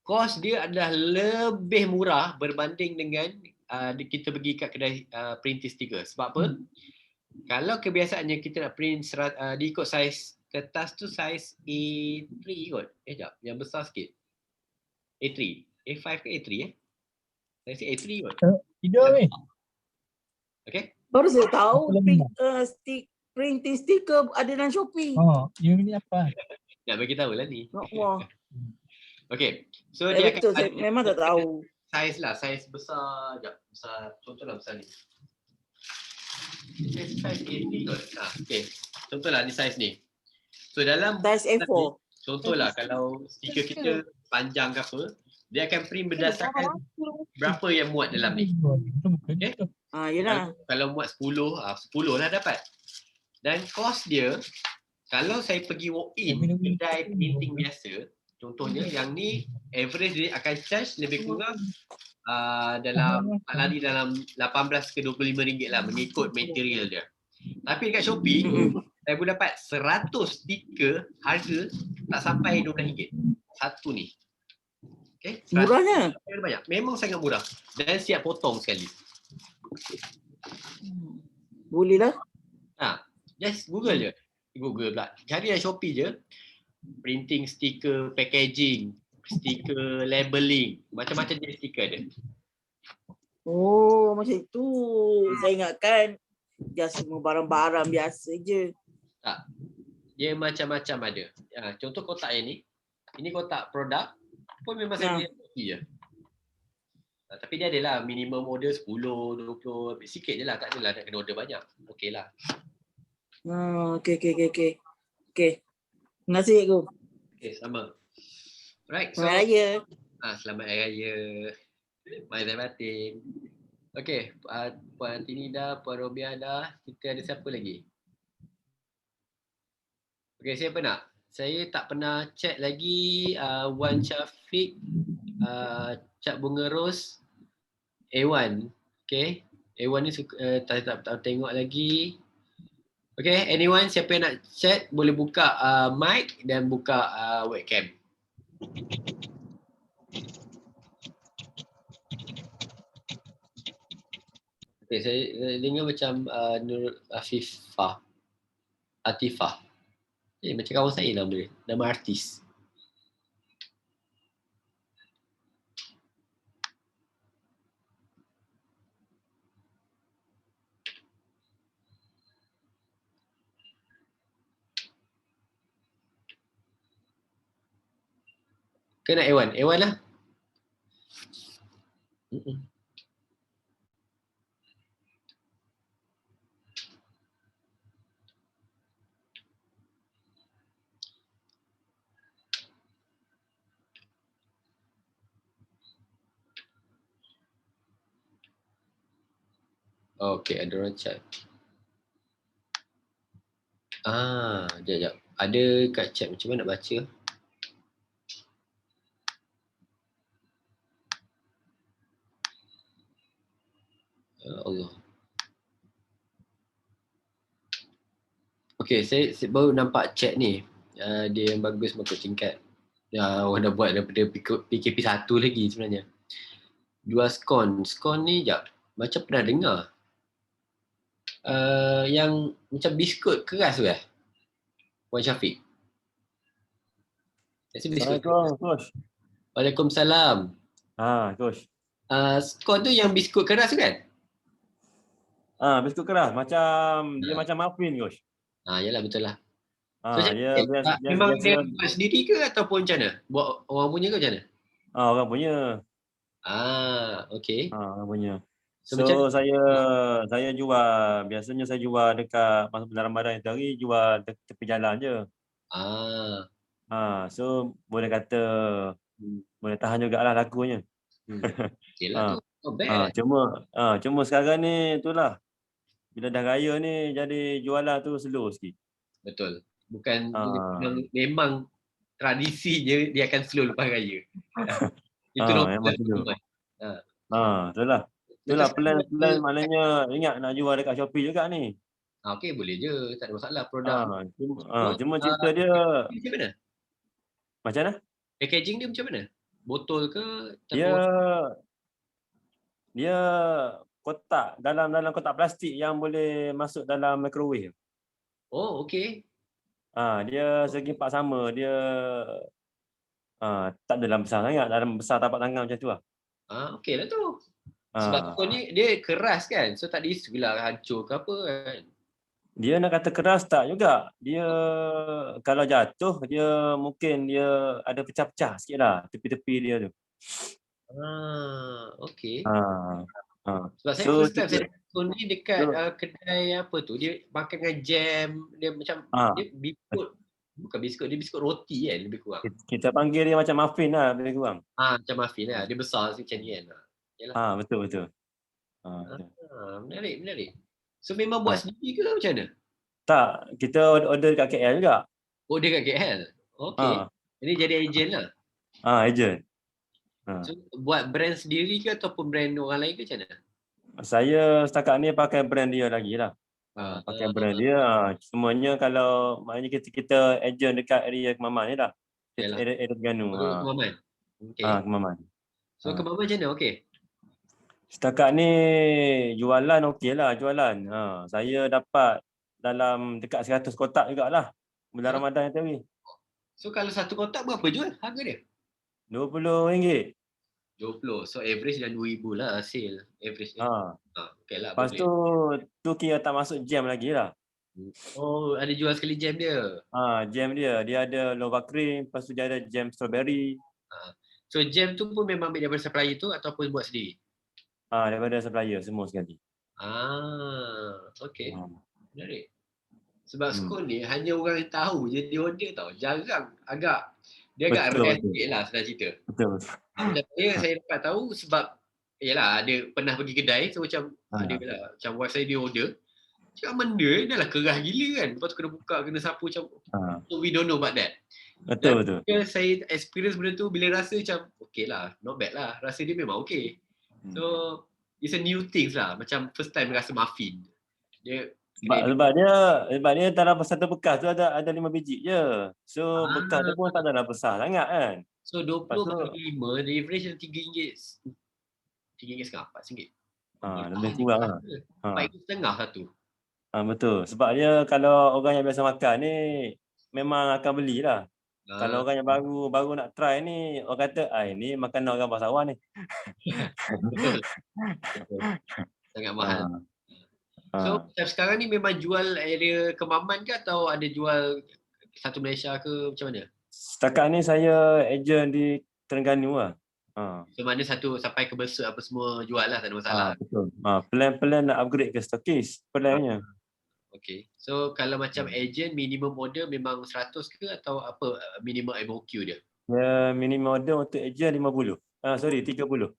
Kos dia adalah lebih murah berbanding dengan kita pergi kat kedai printing sticker. Sebab apa? Kalau kebiasaannya kita nak print dia ikut saiz kertas tu, saiz A3 kot. Sekejap, yang besar sikit. A3. A5 ke A3 Saiz A3 kot. Tidur ni. Okay? Baru saya tahu printing sticker ada dalam Shopee. Ini apa? Nak bagi tahu lah ni. Wah. Okay. So dia betul, saya memang tak tahu. Saiz lah, saiz besar. Besar, contohlah besar ni. Saiz A3 kot. Okay. Contohlah ni saiz ni. So dalam saiz A4. Contohlah kalau stiker kita panjang ke apa, dia akan print berdasarkan berapa yang muat dalam ni. Okay? Yelah. Kalau muat 10 lah dapat. Dan kos dia, kalau saya pergi walk in kedai printing biasa, contohnya yang ni average dia akan charge lebih kurang dalam lari dalam 18 ke 25 ringgit lah mengikut material dia. Tapi dekat Shopee saya boleh dapat 100 stiker harga tak sampai RM12 satu ni. Okay? Murahnya. Banyak. Memang sangat murah dan siap potong sekali. Boleh lah. Just Google je. Google pula. Cari dalam Shopee je. Printing stiker, packaging, stiker labeling, macam-macam jenis stiker ada. Oh, macam itu. Saya ingatkan just semua barang-barang biasa je. Tak. Dia macam-macam ada. Contoh kotak yang ni. Ini kotak produk pun memang saya beli Shopee je. Tapi dia adalah minimum order 10, 20, sikit je lah. Tak adalah nak kena order banyak. Okey lah. Okey. Terima kasih, Cikgu. Okey, sama. Alright. So, Selamat Raya. Selamat Hari Raya. Mazal batin. Okey, Puan Tinida, Puan Robiah dah. Kita ada siapa lagi? Okey, siapa nak? Saya tak pernah chat lagi Wan Syafiq, Cak Bunga Ros. A1. Okay. A1 ni suka, tak tengok lagi. Okay, anyone siapa yang nak chat boleh buka mic dan buka webcam. Okay, saya dengar macam Nur Atifah. Macam kawan saya nama dia. Nama artis. Ke nak A1? A1 lah. Okay, ada orang chat. Sekejap. Ada kat chat, macam mana nak baca? Ya Allah. Okay, saya baru nampak chat ni. Dia yang bagus makhluk tingkat. Orang dah buat daripada PKP 1 lagi sebenarnya. 2 skon. Skon ni jap. Macam pernah dengar. Yang macam biskut keras tu kan? Puan Syafiq. Assalamualaikum, Coach. Waalaikumsalam. Coach. Skon tu yang biskut keras tu kan? Biskut keras. Macam, dia macam muffin, Coach. Yalah betul lah. Dia biasa, memang dia buat sendiri ke ataupun macam mana? Buat orang punya ke macam mana? orang punya. Okay. Orang punya. So, So saya jual, biasanya saya jual dekat masa bulan Ramadan itu hari, jual tepi jalan je. So boleh kata boleh tahan jugalah lakunya. Yelah tu. Not bad. Cuma sekarang ni itulah. Bila dah raya ni jadi jualan tu slow sikit. Betul. Bukan memang tradisinya dia akan slow lepas raya. Itu memang slow. Itulah. Itulah plan maknanya ingat nak jual dekat Shopee juga ni. Okey, boleh je, tak ada masalah produk. Cuma cerita dia macam mana? Macam mana? Packaging dia macam mana? Botol ke? Dia kotak, dalam kotak plastik yang boleh masuk dalam microwave. Oh, okey. Dia segi empat sama, dia tak dalam besar sangat, dalam besar tapak tangan macam tu lah. Okeylah tu. Sebab kau ni dia keras kan, so tak ada isu lah hancur ke apa kan. Dia nak kata keras tak juga. Dia kalau jatuh dia mungkin dia ada pecah-pecah sikit lah tepi-tepi dia tu. Okey. Sebab saya first time saya tengok ni dekat kedai apa tu, dia makan dengan jam, dia macam dia biskut, bukan biskut, dia biskut roti kan lebih kurang. Kita panggil dia macam muffin lah lebih kurang. Macam muffin lah, dia besar macam ni kan. Betul. Menarik. So memang buat sendiri ke macam mana? Tak, kita order kat KL juga. Order kat KL? Okey. Ini jadi ejen lah? Ejen. So buat brand sendiri ke ataupun brand orang lain ke macam mana? Saya setakat ni pakai brand dia lagi lah. Pakai brand dia. Semuanya kalau maknanya kita ejen dekat area Kemaman ni lah. Area Terengganu. Kemaman? Okay. Kemaman. So Kemaman macam mana? Okey. Setakat ni jualan okey lah jualan. Saya dapat dalam dekat 100 kotak jugalah bulan Ramadan yang tadi. So kalau satu kotak berapa jual harga dia? RM20. 20. So average dah RM2,000 lah hasil. Average dia. Okey lah. Lepas tu kira tak masuk jam lagi lah. Oh, ada jual sekali jam dia? Jam dia. Dia ada lova cream, lepas tu dia ada jam strawberry. So jam tu pun memang ambil daripada supplier tu ataupun buat sendiri? Daripada supplier semua sekali. Okey. Menarik. Sebab skon ni hanya orang yang tahu je dia order tau. Jarang dia agak rare sikit lah senang cerita. Betul. Dan saya dapat tahu sebab yalah ada pernah pergi kedai so macam ada lah macam wife saya dia order. Cakap benda dah lah kerah gila kan. Lepas tu kena buka, kena sapu macam so we don't know about that. Betul. Saya experience benda tu bila rasa macam okey lah, not bad lah. Rasa dia memang okey. So it's a new things lah. Macam first time rasa muffin. Dia Sebab dia dalam satu bekas tu ada 5 biji je. So bekas tu pun tak adalah besar sangat kan. So 20 Lepas tu- bagi 5, the average RM3. RM3.5, RM4. Lebih kurang lah. RM4.5 satu. Betul. Sebab dia kalau orang yang biasa makan ni memang akan belilah. Kalau orang yang baru nak try ni, orang kata, ini makanan orang bangsawan ni. Betul. Sangat mahal. So macam sekarang ni memang jual area Kemaman ke atau ada jual satu Malaysia ke macam mana? Setakat ni saya ejen di Terengganu lah. So mana satu sampai ke Besut apa semua jual lah, tak ada masalah. Betul. Plan nak upgrade ke stokis plannya. Okay. So kalau macam agent minimum order memang 100 ke atau apa minimum MOQ dia? Ya, minimum order untuk ejen 50. 30. 30.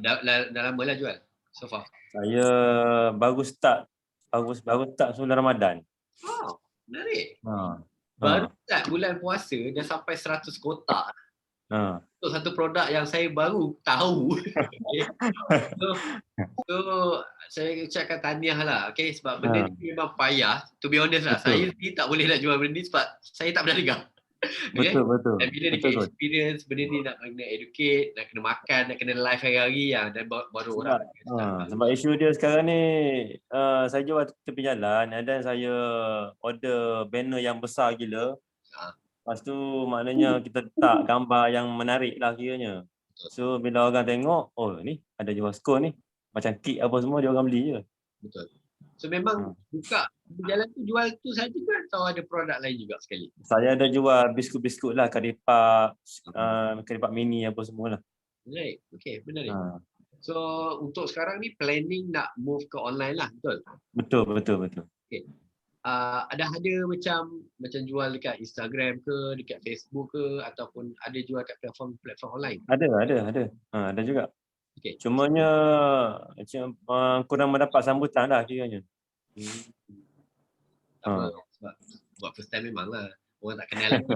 Dah lama lah jual so far? Saya baru start sebelum Ramadan. Wow, menarik. Baru start bulan puasa dah sampai 100 kotak. Untuk satu produk yang saya baru tahu. so saya ucapkan tahniah lah, okay? Sebab benda ni memang payah. To be honest lah, saya ni tak boleh nak jual benda ni sebab saya tak pernah dengar. Betul. Dan bila dia experience benda ni nak kena educate, nak kena makan, nak kena live hari-hari dan baru orang. Sebab isu dia sekarang ni saya jual tepi jalan dan saya order banner yang besar gila. Lepas tu maknanya kita letak gambar yang menarik lah kiranya. So bila orang tengok, ni ada jual skon ni. Macam kek apa semua dia orang beli je. Betul. So memang buka berjalan tu jual tu saja ke atau ada produk lain juga sekali? Saya ada jual biskut-biskut lah, kadipak mini apa semualah. Right. Okay, menarik. So untuk sekarang ni planning nak move ke online lah, betul? Betul. Okay. Ada macam jual dekat Instagram ke, dekat Facebook ke ataupun ada jual kat platform online? Ada juga. Okay. Cumanya kurang mendapat sambutan lah kiranya. Sebab buat first time memang lah. Orang tak kenal lagi.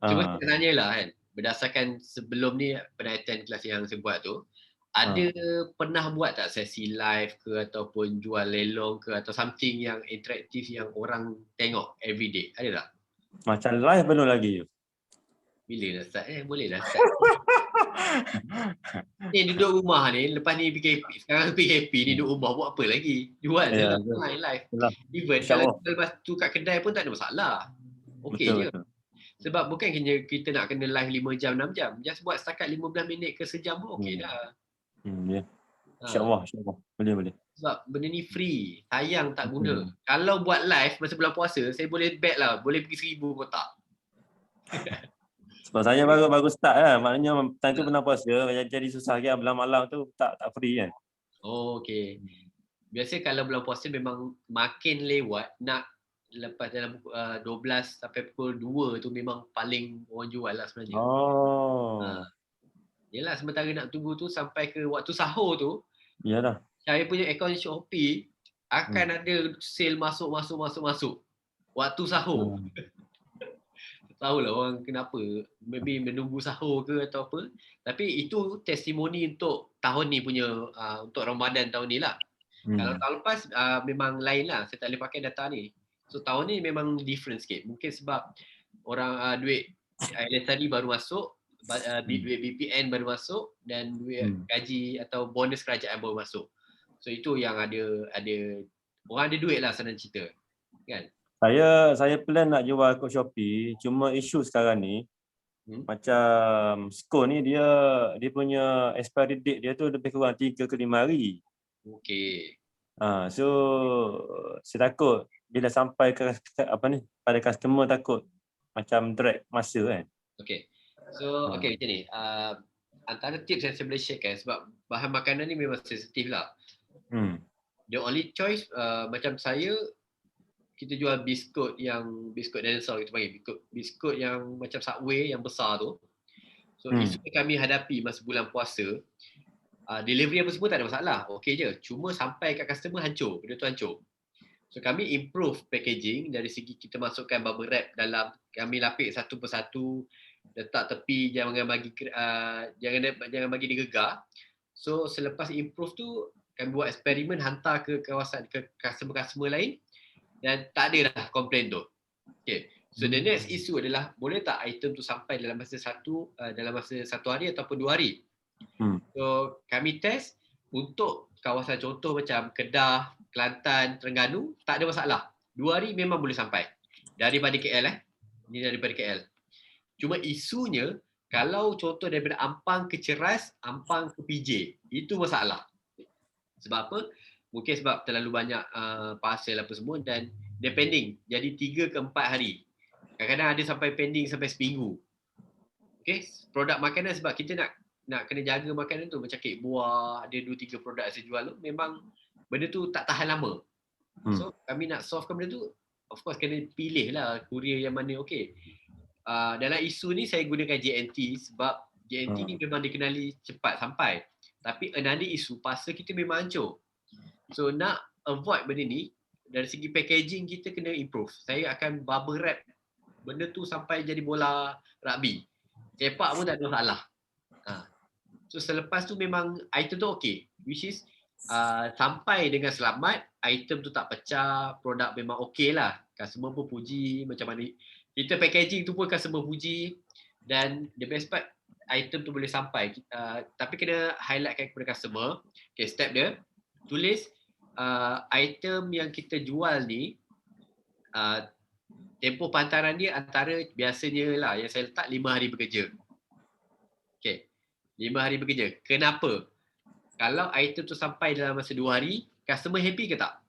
Cuma saya tanya lah kan, berdasarkan sebelum ni pernah attend kelas yang saya buat tu, ada pernah buat tak sesi live ke ataupun jual lelong ke atau something yang interaktif yang orang tengok everyday? Ada tak? Macam live belum lagi. Bila dah start? Boleh dah start. Ni duduk rumah ni, lepas ni PKP, sekarang PKP ni duduk rumah buat apa lagi? Jual je lah live. Even kalau lepas tu kat kedai pun tak ada masalah. Okey je. Sebab bukan kita nak kena live 5 jam, 6 jam. Just buat setakat 15 minit ke sejam pun okey dah. InsyaAllah. Boleh. Sebab benda ni free. Sayang tak guna. Kalau buat live masa bulan puasa, saya boleh bet lah. Boleh pergi 1000 kotak. Sebab saya baru start lah. Maknanya time tu pernah puasa. Jadi susah kan. Bulan malam tu tak free kan. Okay. Biasa kalau bulan puasa memang makin lewat. Nak lepas dalam 12 sampai pukul 2 tu memang paling orang jual lah sebenarnya. Yelah sementara nak tunggu tu sampai ke waktu sahur tu. Yalah. Saya punya akaun Shopee akan ada sale masuk. Waktu sahur. Tahulah orang kenapa, maybe menunggu sahur ke atau apa. Tapi itu testimoni untuk tahun ni punya, untuk Ramadan tahun ni lah. Kalau tahun lepas memang lain lah, saya tak boleh pakai data ni. So tahun ni memang different sikit. Mungkin sebab orang duit LSRD baru masuk, duit BPN baru masuk dan duit gaji atau bonus kerajaan baru masuk. So itu yang ada orang ada duit lah senang cerita. Kan? Saya plan nak jual kat Shopee, cuma isu sekarang ni macam skon ni dia punya expiry date dia tu lebih kurang 3 ke 5 hari. Okey. So saya takut bila sampai ke pada customer takut macam drag masa kan. Okey. So okey macam ni. Antara tips yang saya boleh sharekan sebab bahan makanan ni memang sensitif lah. The only choice macam saya, kita jual biskut dinosaur kita panggil biskut yang macam Subway yang besar tu. So isu yang kami hadapi masa bulan puasa, delivery apa semua tak ada masalah, okey je. Cuma sampai kat customer hancur, benda tu hancur. So kami improve packaging dari segi kita masukkan bubble wrap dalam, kami lapik satu persatu, letak tepi, jangan bagi dia gegar. So selepas improve tu kami buat eksperimen, hantar ke kawasan, ke customer-customer lain dan tak ada dah komplain tu. Okay. So the next issue adalah boleh tak item tu sampai dalam masa satu hari ataupun 2 hari. So kami test untuk kawasan contoh macam Kedah, Kelantan, Terengganu, tak ada masalah. 2 hari memang boleh sampai. Daripada KL Ini daripada KL. Cuma isunya kalau contoh daripada Ampang ke Ceras, Ampang ke PJ, itu masalah. Sebab apa? Mungkin sebab terlalu banyak parcel apa semua dan dia pending. Jadi 3 ke 4 hari. Kadang-kadang ada sampai pending sampai seminggu. Okay, produk makanan sebab kita nak kena jaga makanan tu, macam kek buah, ada 2-3 produk saya jual tu, memang benda tu tak tahan lama. So kami nak solvekan benda tu, of course kena pilih lah courier yang mana okey. Dalam isu ni saya gunakan JNT sebab JNT ni memang dikenali cepat sampai. Tapi another isu, parcel kita memang hancur. So nak avoid benda ni, dari segi packaging kita kena improve. Saya akan bubble wrap benda tu sampai jadi bola rugby. Cepak pun tak ada masalah. So selepas tu memang item tu okey, which is sampai dengan selamat, item tu tak pecah, produk memang okey lah. Customer pun puji macam mana kita packaging tu pun customer puji, dan the best part item tu boleh sampai. Tapi kena highlightkan kepada customer. Okay, step dia tulis item yang kita jual ni, tempoh pantaran dia antara biasanya lah yang saya letak 5 hari bekerja. Okay, 5 hari bekerja. Kenapa? Kalau item tu sampai dalam masa 2 hari, customer happy ke tak?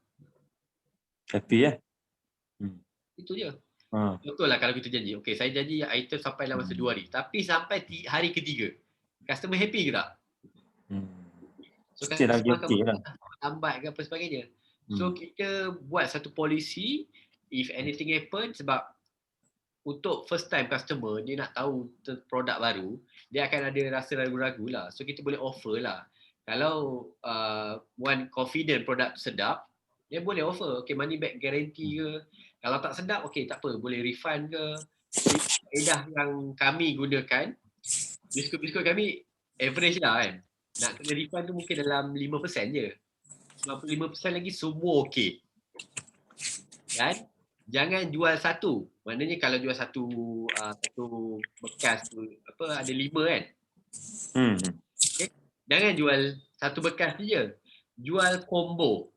Happy ya? Itu je. Betul lah kalau kita janji. Okay, saya janji item sampai dalam masa 2 hari. Tapi sampai hari ketiga, customer happy ke tak? So Still lagi okay lah. Lambat ke apa sebagainya. So kita buat satu polisi, if anything happen, sebab untuk first time customer, dia nak tahu produk baru, dia akan ada rasa ragu-ragu lah. So kita boleh offer lah. Kalau one confident produk sedap, dia boleh offer, okay, money back guarantee ke. Kalau tak sedap, okay, tak apa, boleh refund ke. Kaedah yang kami gunakan, biskut-biskut kami average lah kan. Nak kena refund tu mungkin dalam 5% je. 95% lagi semua okey. Dan jangan jual satu. Maknanya kalau jual satu bekas tu, ada 5 kan. Okay? Jangan jual satu bekas je. Jual combo.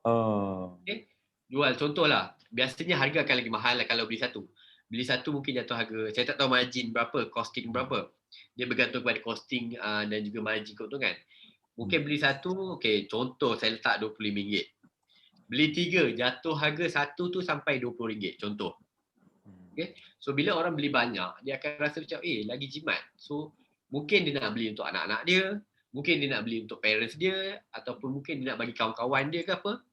Okay? Jual contohlah, biasanya harga akan lagi mahal lah kalau beli satu. Beli satu mungkin jatuh harga, saya tak tahu margin berapa, costing berapa. Dia bergantung pada costing dan juga margin keuntungan. Mungkin beli satu, okay, contoh saya letak RM25. Beli 3, jatuh harga satu tu sampai RM20, contoh. Okay? So bila orang beli banyak, dia akan rasa macam, lagi jimat. So mungkin dia nak beli untuk anak-anak dia, mungkin dia nak beli untuk parents dia, ataupun mungkin dia nak bagi kawan-kawan dia ke apa.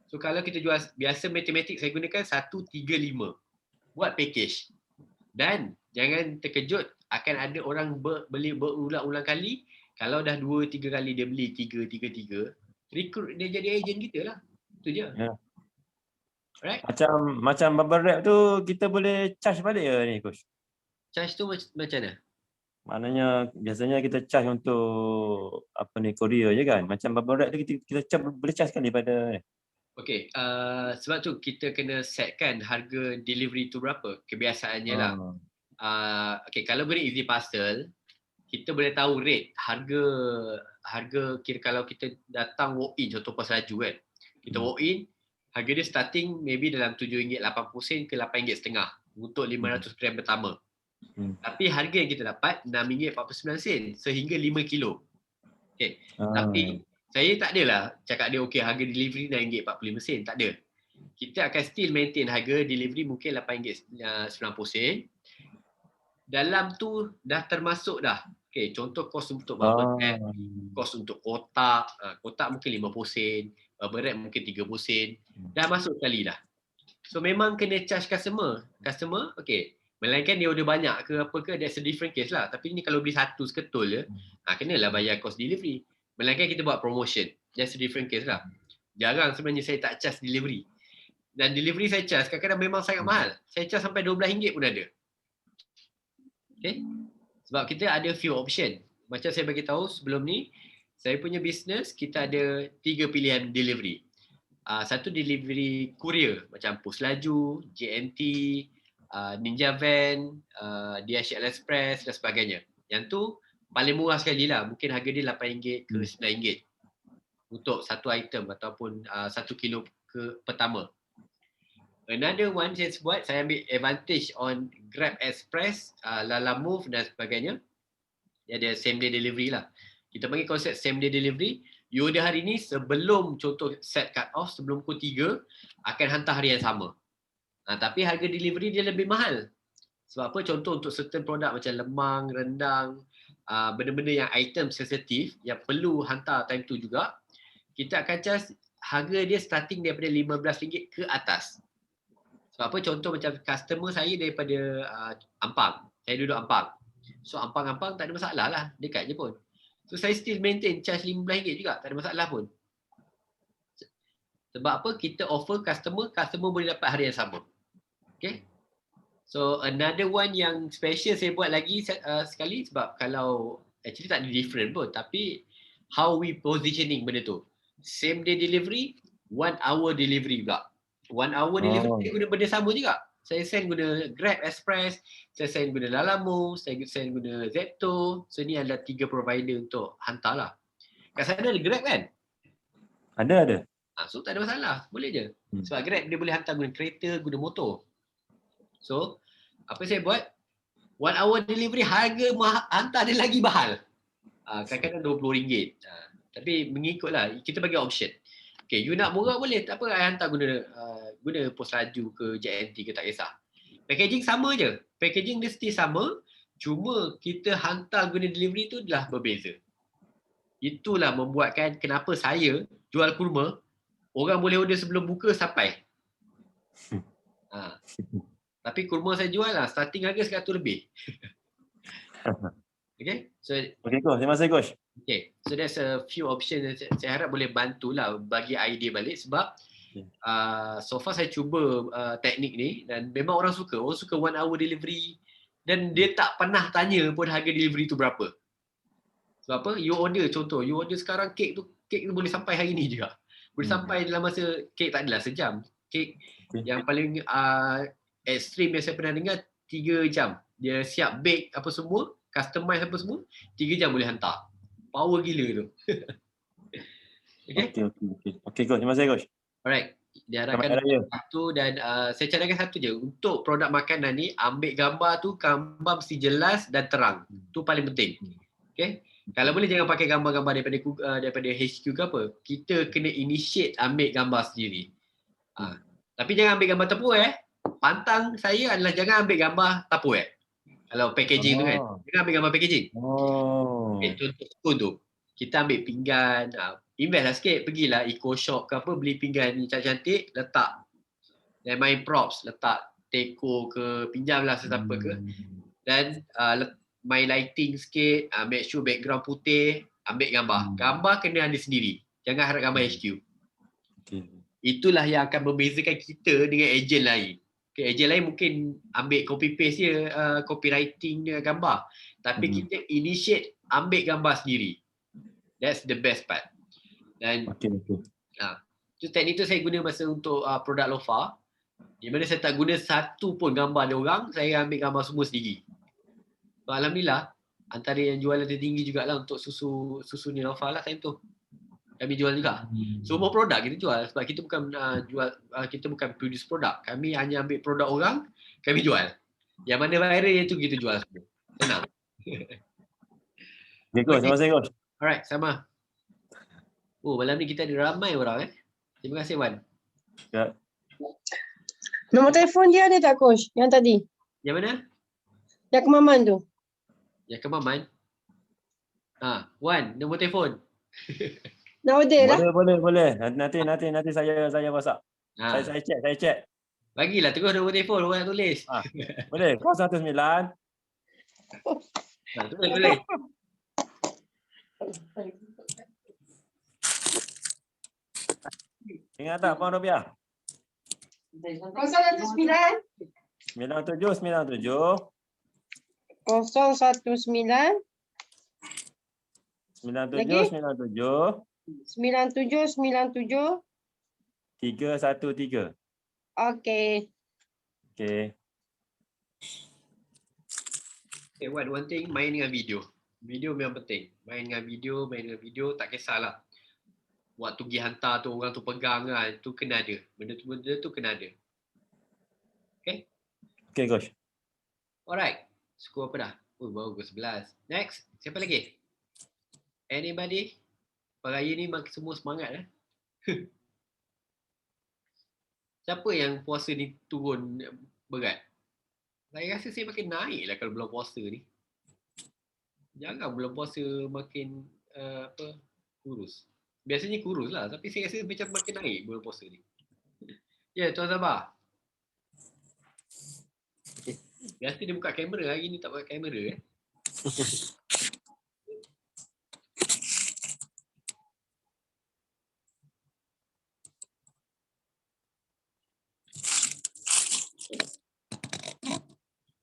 So kalau kita jual, biasa matematik saya gunakan 1, 3, 5. Buat package. Dan jangan terkejut, akan ada orang beli berulang-ulang kali. Kalau dah 2-3 kali dia beli 3, recruit dia jadi agent kita lah. Itu je. Yeah. Alright? Macam bubble wrap tu kita boleh charge balik ke ni, coach? Charge tu macam mana? Maknanya biasanya kita charge untuk courier je kan. Macam bubble wrap tu kita boleh charge kan daripada ni. Okay, sebab tu kita kena setkan harga delivery tu berapa. Kebiasaannya lah. Okay, kalau guna easy parcel, kita boleh tahu rate, harga kira kalau kita datang walk in, contoh Pasar Laju kan. Kita walk in, harga dia starting maybe dalam RM7.80 ke RM8.50 untuk 500 gram pertama. Tapi harga yang kita dapat RM6.49 sehingga 5 kilo. Okay. Tapi saya tak adalah cakap dia okey harga delivery RM9.45, tak ada. Kita akan still maintain harga delivery mungkin RM8.90. Dalam tu dah termasuk dah. Okay, contoh kos untuk bubble wrap, kos untuk kotak, kotak mungkin RM50, bubble wrap mungkin RM30. Dah masuk sekali dah. So memang kena charge customer. Customer, okay. Melainkan dia order banyak ke apa ke, that's a different case lah. Tapi ni kalau beli satu seketul je, kenalah bayar kos delivery. Melainkan kita buat promotion. That's a different case lah. Jarang sebenarnya saya tak charge delivery. Dan delivery saya charge kadang-kadang memang sangat mahal. Saya charge sampai RM12 pun ada. Okay? Sebab kita ada few option. Macam saya bagi tahu sebelum ni, saya punya business kita ada 3 pilihan delivery. Satu delivery courier macam Pos Laju, JNT, Ninja Van, DHL Express dan sebagainya. Yang tu paling murah sekali lah. Mungkin harga dia RM8 ke RM9 untuk satu item ataupun 1 kilo pertama. Another one saya buat, saya ambil advantage on Grab Express, Lalamove dan sebagainya. Dia ada same day delivery lah. Kita panggil konsep same day delivery. You order hari ni sebelum contoh set cut off, sebelum pukul 3 akan hantar hari yang sama. Tapi harga delivery dia lebih mahal. Sebab apa? Contoh untuk certain produk macam lemang, rendang, benda-benda yang item sensitif yang perlu hantar time tu juga, kita akan charge harga dia starting daripada RM15 ke atas. Sebab apa? Contoh macam customer saya daripada Ampang. Saya duduk Ampang. So Ampang-Ampang tak ada masalah lah. Dekat je pun. So saya still maintain charge RM15 juga. Tak ada masalah pun. Sebab apa? Kita offer customer boleh dapat hari yang sama. Okay? So another one yang special saya buat lagi sekali sebab kalau actually tak ada different pun. Tapi how we positioning benda tu. Same day delivery, 1 hour delivery pula. 1 hour delivery saya guna benda sama juga. Saya send guna Grab Express, saya send guna Lalamove, saya send guna Zepto. So ni adalah 3 provider untuk hantar lah. Kat sana ada Grab kan? Ada. So tak ada masalah, boleh je. Sebab Grab dia boleh hantar guna kereta, guna motor. So apa saya buat? 1 hour delivery harga hantar dia lagi mahal. Kadang-kadang RM20. Tapi mengikutlah, kita bagi option. Okay, you nak murah boleh, tak apa, hantar guna Pos Laju ke JNT ke tak kisah. Packaging sama je. Packaging dia still sama, cuma kita hantar guna delivery tu adalah berbeza. Itulah membuatkan kenapa saya jual kurma, orang boleh order sebelum buka sampai. Tapi kurma saya jual lah, starting harga RM100 lebih. Okay, so Okay, Coach. Terima kasih, Coach. okay, so there's a few options. Saya harap boleh bantulah bagi idea balik sebab so far saya cuba teknik ni dan memang orang suka 1 hour delivery dan dia tak pernah tanya pun harga delivery tu berapa. Sebab apa? You order sekarang kek tu boleh sampai hari ni juga. Boleh sampai dalam masa, kek tak adalah sejam. Kek yang paling ekstrim yang saya pernah dengar 3 jam. Dia siap bake apa semua, customize apa semua, 3 jam boleh hantar. Power gila tu. Okay? Okay, Coach. Terima kasih, Coach. Alright. Diharapkan satu dan saya cadangkan satu je. Untuk produk makanan ni, ambil gambar tu, gambar mesti jelas dan terang. Tu paling penting. Okay? Kalau boleh jangan pakai gambar-gambar daripada HQ ke apa. Kita kena initiate ambil gambar sendiri. Tapi jangan ambil gambar tepung Pantang saya adalah jangan ambil gambar tapu kalau packaging tu kan. Jangan ambil gambar packaging. Okay, contoh spoon tu. Kita ambil pinggan, invest lah sikit, pergilah eco shop ke apa, beli pinggan ni cantik-cantik, letak. Dan main props, letak teko ke, pinjam lah sesiapa ke. Dan main lighting sikit, make sure background putih, ambil gambar. Gambar kena ada sendiri. Jangan harap gambar HQ. Itulah yang akan membezakan kita dengan ejen lain. Okay, ejen lain mungkin ambil copy paste dia, copywriting dia gambar. Tapi kita initiate ambil gambar sendiri. That's the best part. Dan tu teknik tu saya guna masa untuk produk Lofa. Di mana saya tak guna satu pun gambar dia orang, saya ambil gambar semua sendiri. So, alhamdulillah, antara yang jualan tertinggi jugalah untuk susu ni Lofa lah time tu. Kami jual juga. Semua produk kita jual sebab kita bukan kita bukan produce produk. Kami hanya ambil produk orang, kami jual. Yang mana viral itu kita jual semua. Senang. Okay, Coach. Terima kasih, Coach. Alright, sama. Malam ni kita ada ramai orang Terima kasih, Wan. Ya. Nombor telefon dia ada tak, Coach? Yang tadi? Yang mana? Yang ke Maman tu. Yang ke Maman? Wan, nombor telefon. Nak order lah. Boleh. Nanti saya WhatsApp. Saya check. Bagilah terus nombor telefon orang nak tulis. Boleh. 019. Boleh. Ingat tak Puan Robiah? 019 9797 019 9797 9797. 313. Okey. Okey. One thing, main dengan video. Video memang penting. Main dengan video, tak kisahlah. Waktu pergi hantar tu, orang tu pegang kan, tu kena ada. Benda tu kena ada. Okay? Okey, Coach. Alright. Skor apa dah? Oh, baru pukul 11. Next. Siapa lagi? Anybody? Peraya ni makin semua semangat eh. Siapa yang puasa ni turun berat? Saya rasa saya makin naik lah kalau bulan puasa ni. Jangan bulan puasa makin kurus. Biasanya kurus lah, tapi saya rasa macam makin naik bulan puasa ni. Ya, Tuan Sabah. Biasa dia buka kamera, hari ni tak buka kamera eh.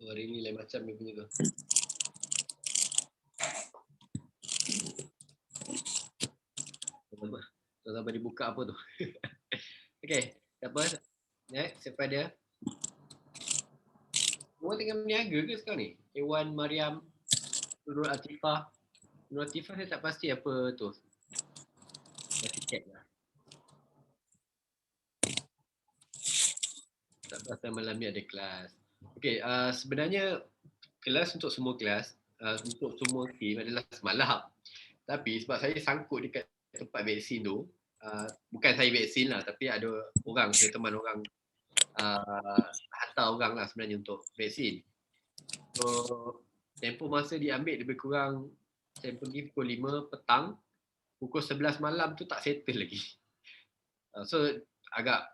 Oh, hari ni lain macam dia punya tu. Tuan Sabah dia buka apa tu? Okay, siapa? Next, siapa dia? Orang tengah berniaga ke sekarang ni? Ewan, Mariam, Nurul Atifah. Nurul Atifah saya tak pasti apa tu. Masih check lah. Tak pasal malam ni ada kelas. Okay, sebenarnya kelas untuk semua kelas, untuk semua team adalah semalam. Tapi sebab saya sangkut dekat tempat vaksin tu, bukan saya vaksin lah, tapi ada orang, saya teman orang hantar orang lah sebenarnya untuk vaksin. So, tempoh masa diambil lebih kurang, saya pergi pukul 5 petang, pukul 11 malam tu tak settle lagi. So, agak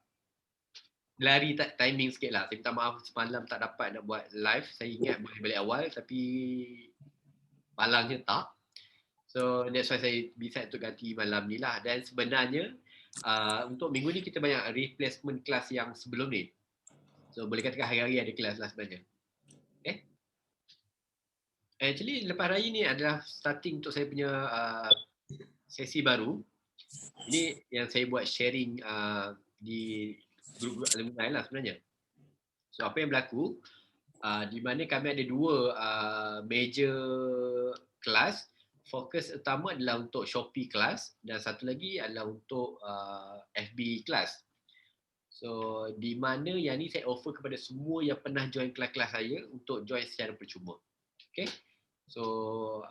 lari timing sikit lah. Saya minta maaf semalam tak dapat nak buat live. Saya ingat boleh balik awal tapi malangnya tak. So that's why saya decide untuk ganti malam ni lah. Dan sebenarnya untuk minggu ni kita banyak replacement kelas yang sebelum ni. So boleh katakan hari-hari ada kelas lah sebenarnya. Okay. Actually lepas raya ni adalah starting untuk saya punya sesi baru. Ini yang saya buat sharing di grup-grup alumni lah sebenarnya. So apa yang berlaku, di mana kami ada dua major kelas. Fokus utama adalah untuk Shopee kelas dan satu lagi adalah untuk FB kelas. So di mana yang ni saya offer kepada semua yang pernah join kelas-kelas saya untuk join secara percuma. Okay. So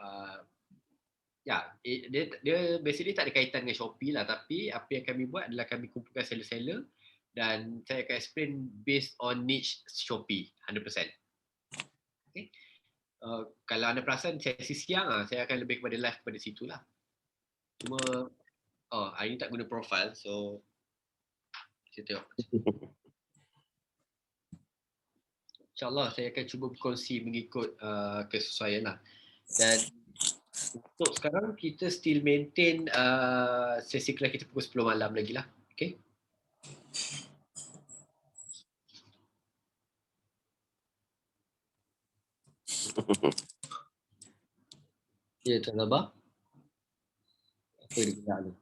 dia basically tak ada kaitan dengan Shopee lah, tapi apa yang kami buat adalah kami kumpulkan seller-seller dan saya akan explain based on niche Shopee 100%. Okay. Kalau anda perasan sesi siang saya akan lebih kepada live pada situ lah. Cuma hari ni tak guna profile, so kita tengok. InsyaAllah saya akan cuba berkongsi mengikut kesesuaian lah. Dan untuk sekarang kita still maintain sesi kelas kita pukul 10 malam lagi lah. Okay. Ya, Tuan Sabah. Apa dia gelak tu?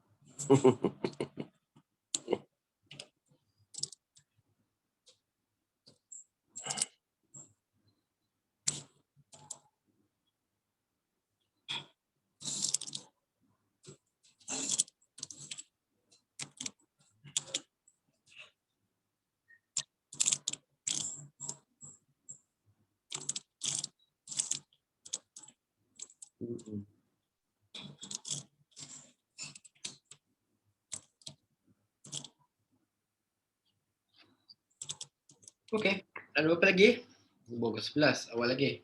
Okey, ada berapa lagi? Baru ke 11, awal lagi.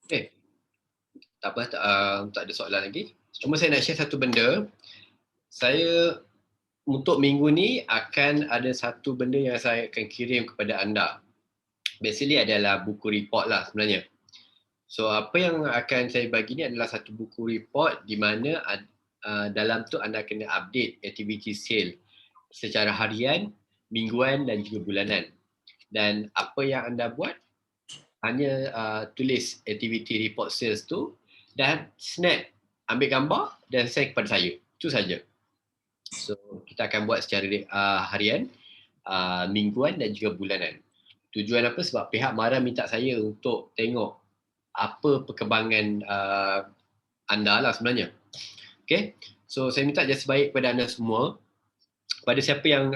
Okey. Tak apa, tak ada soalan lagi. Cuma saya nak share satu benda. Saya untuk minggu ni akan ada satu benda yang saya akan kirim kepada anda. Basically adalah buku report lah sebenarnya. So apa yang akan saya bagi ni adalah satu buku report di mana dalam tu anda kena update activity sale secara harian, mingguan dan juga bulanan. Dan apa yang anda buat hanya tulis activity report sales tu dan snap, ambil gambar dan send kepada saya. Itu saja. So kita akan buat secara harian, mingguan dan juga bulanan. Tujuan apa? Sebab pihak Mara minta saya untuk tengok apa perkembangan anda lah sebenarnya. Okay, so saya minta just baik kepada anda semua. Pada siapa yang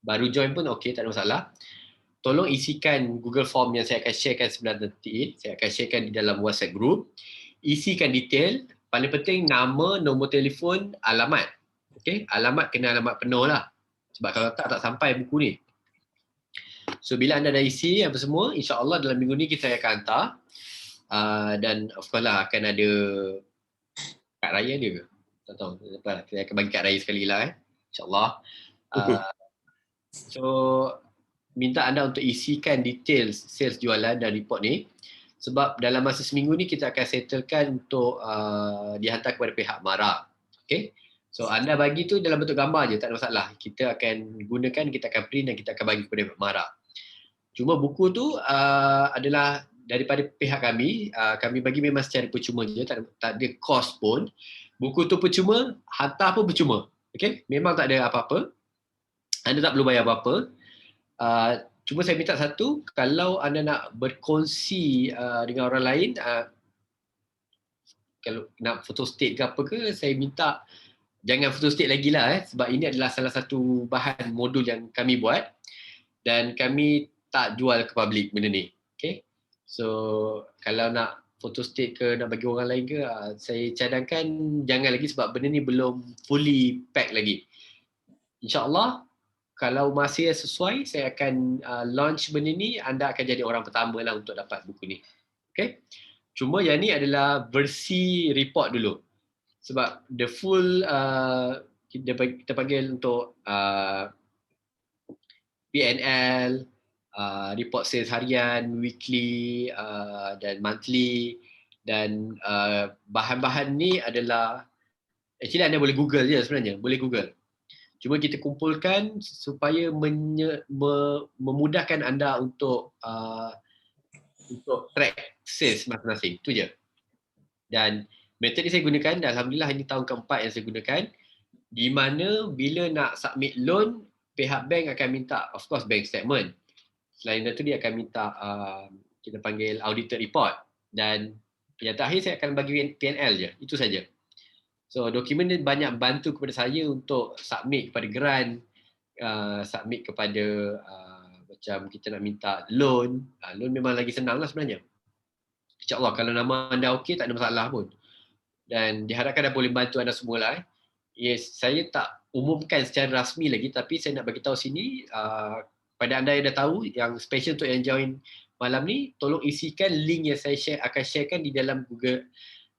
baru join pun okey, tak ada masalah. Tolong isikan Google Form yang saya akan sharekan sebelah nanti. Saya akan sharekan di dalam WhatsApp group. Isikan detail. Paling penting nama, nombor telefon, alamat. Okay, alamat kena alamat penuh lah. Sebab kalau tak sampai buku ni. So bila anda dah isi apa semua, insya-Allah dalam minggu ni kita akan hantar. Dan of course lah akan ada kad raya dia ke? Tak tahu. Saya akan bagi kad raya sekali lah insya-Allah. So minta anda untuk isikan detail sales jualan dan report ni. Sebab dalam masa seminggu ni kita akan settlekan untuk dihantar kepada pihak Mara. Okay? So anda bagi tu dalam bentuk gambar je, tak ada masalah. Kita akan gunakan, kita akan print dan kita akan bagi kepada pihak Mara. Cuma buku tu adalah daripada pihak kami, kami bagi memang secara percuma je, tak ada cost pun. Buku tu percuma, hantar pun percuma. Okay? Memang tak ada apa-apa. Anda tak perlu bayar apa-apa. Cuma saya minta satu, kalau anda nak berkongsi dengan orang lain, kalau nak photostat ke apa ke, saya minta jangan photostat lagi lah sebab ini adalah salah satu bahan modul yang kami buat dan kami tak jual ke public benda ni. Okay? So kalau nak photostat ke nak bagi orang lain ke, saya cadangkan jangan lagi sebab benda ni belum fully pack lagi. InsyaAllah kalau masih sesuai, saya akan launch benda ni, anda akan jadi orang pertama lah untuk dapat buku ni. Okay? Cuma yang ni adalah versi report dulu. Sebab the full, kita panggil untuk PNL, report sales harian, weekly dan monthly. Dan bahan-bahan ni adalah, actually anda boleh Google je sebenarnya, boleh Google. Cuma kita kumpulkan supaya memudahkan anda untuk track sales masing-masing. Itu je. Dan metod ni saya gunakan, alhamdulillah ini tahun keempat yang saya gunakan, di mana bila nak submit loan, pihak bank akan minta, of course bank statement. Selain itu dia akan minta kita panggil audited report. Dan yang terakhir saya akan bagi PNL je. Itu saja. So dokumen ni banyak bantu kepada saya untuk submit kepada grant, submit kepada macam kita nak minta loan. Loan memang lagi senang lah sebenarnya. InsyaAllah kalau nama anda okey tak ada masalah pun. Dan diharapkan anda boleh bantu anda semua lah. Yes, saya tak umumkan secara rasmi lagi tapi saya nak bagi tahu sini pada anda yang dah tahu yang special untuk yang join malam ni, tolong isikan link yang saya akan sharekan di dalam Google.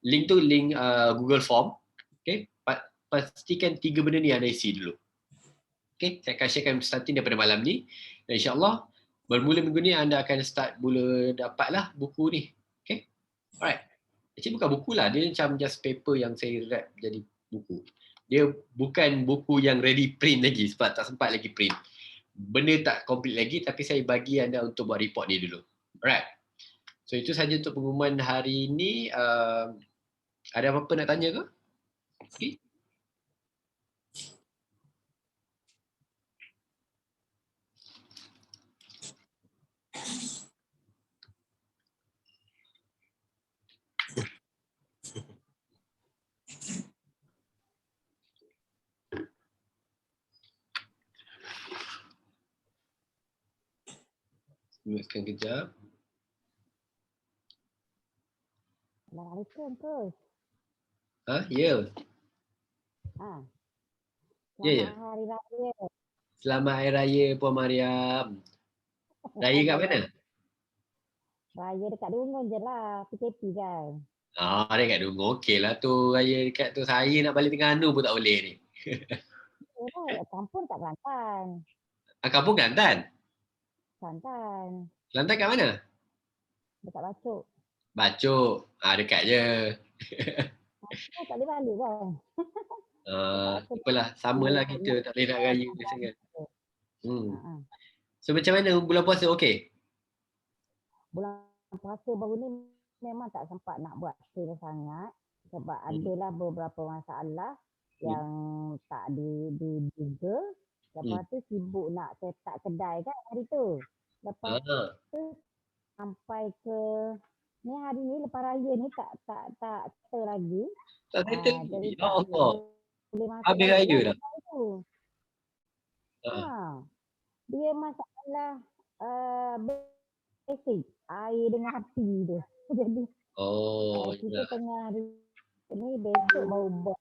Link tu link Google Form. Okay, pastikan 3 benda ni anda isi dulu. Okay, saya akan sharekan starting daripada malam ni. Dan insyaAllah, bermula minggu ni anda akan start mula dapatlah buku ni. Okay, alright. Actually bukan buku lah, dia macam just paper yang saya wrap jadi buku. Dia bukan buku yang ready print lagi sebab tak sempat lagi print. Benda tak complete lagi tapi saya bagi anda untuk buat report ni dulu. Alright. So itu saja untuk pengumuman hari ini. Ada apa-apa nak tanya ke? Okay. Tunggukan kejap. Assalamualaikum, Prof. Ya. Ya, ya. Selamat Hari Raya. Selamat Hari Raya Puan Mariam. Raya kat mana? Raya dekat Dungun je lah, PKP kan. Dia kat Dungun. Okey lah tu raya dekat tu. Saya nak balik Terengganu pun tak boleh ni. Kampung kat Kelantan. Kampung Kelantan? Kelantan. Kelantan kat mana? Dekat Bacok. Bacok. Dekat je. Tak boleh balik kan? Apalah, samalah kita. Tak boleh nak raya sangat. Ha. So macam mana bulan puasa okey? Bulan puasa baru ni memang tak sempat nak buat sale sangat sebab adalah beberapa masalah yang tak diduga. Lepas tu sibuk nak set up kedai kan hari tu. Lepas tu sampai ke ni hari ni lepas raya ni tak settle lagi. Tak settle lagi. Ya Allah. Boleh masuk habis raya dah. Dia masalah basic air dengan api tu. Jadi kita tengah ni besok baru buat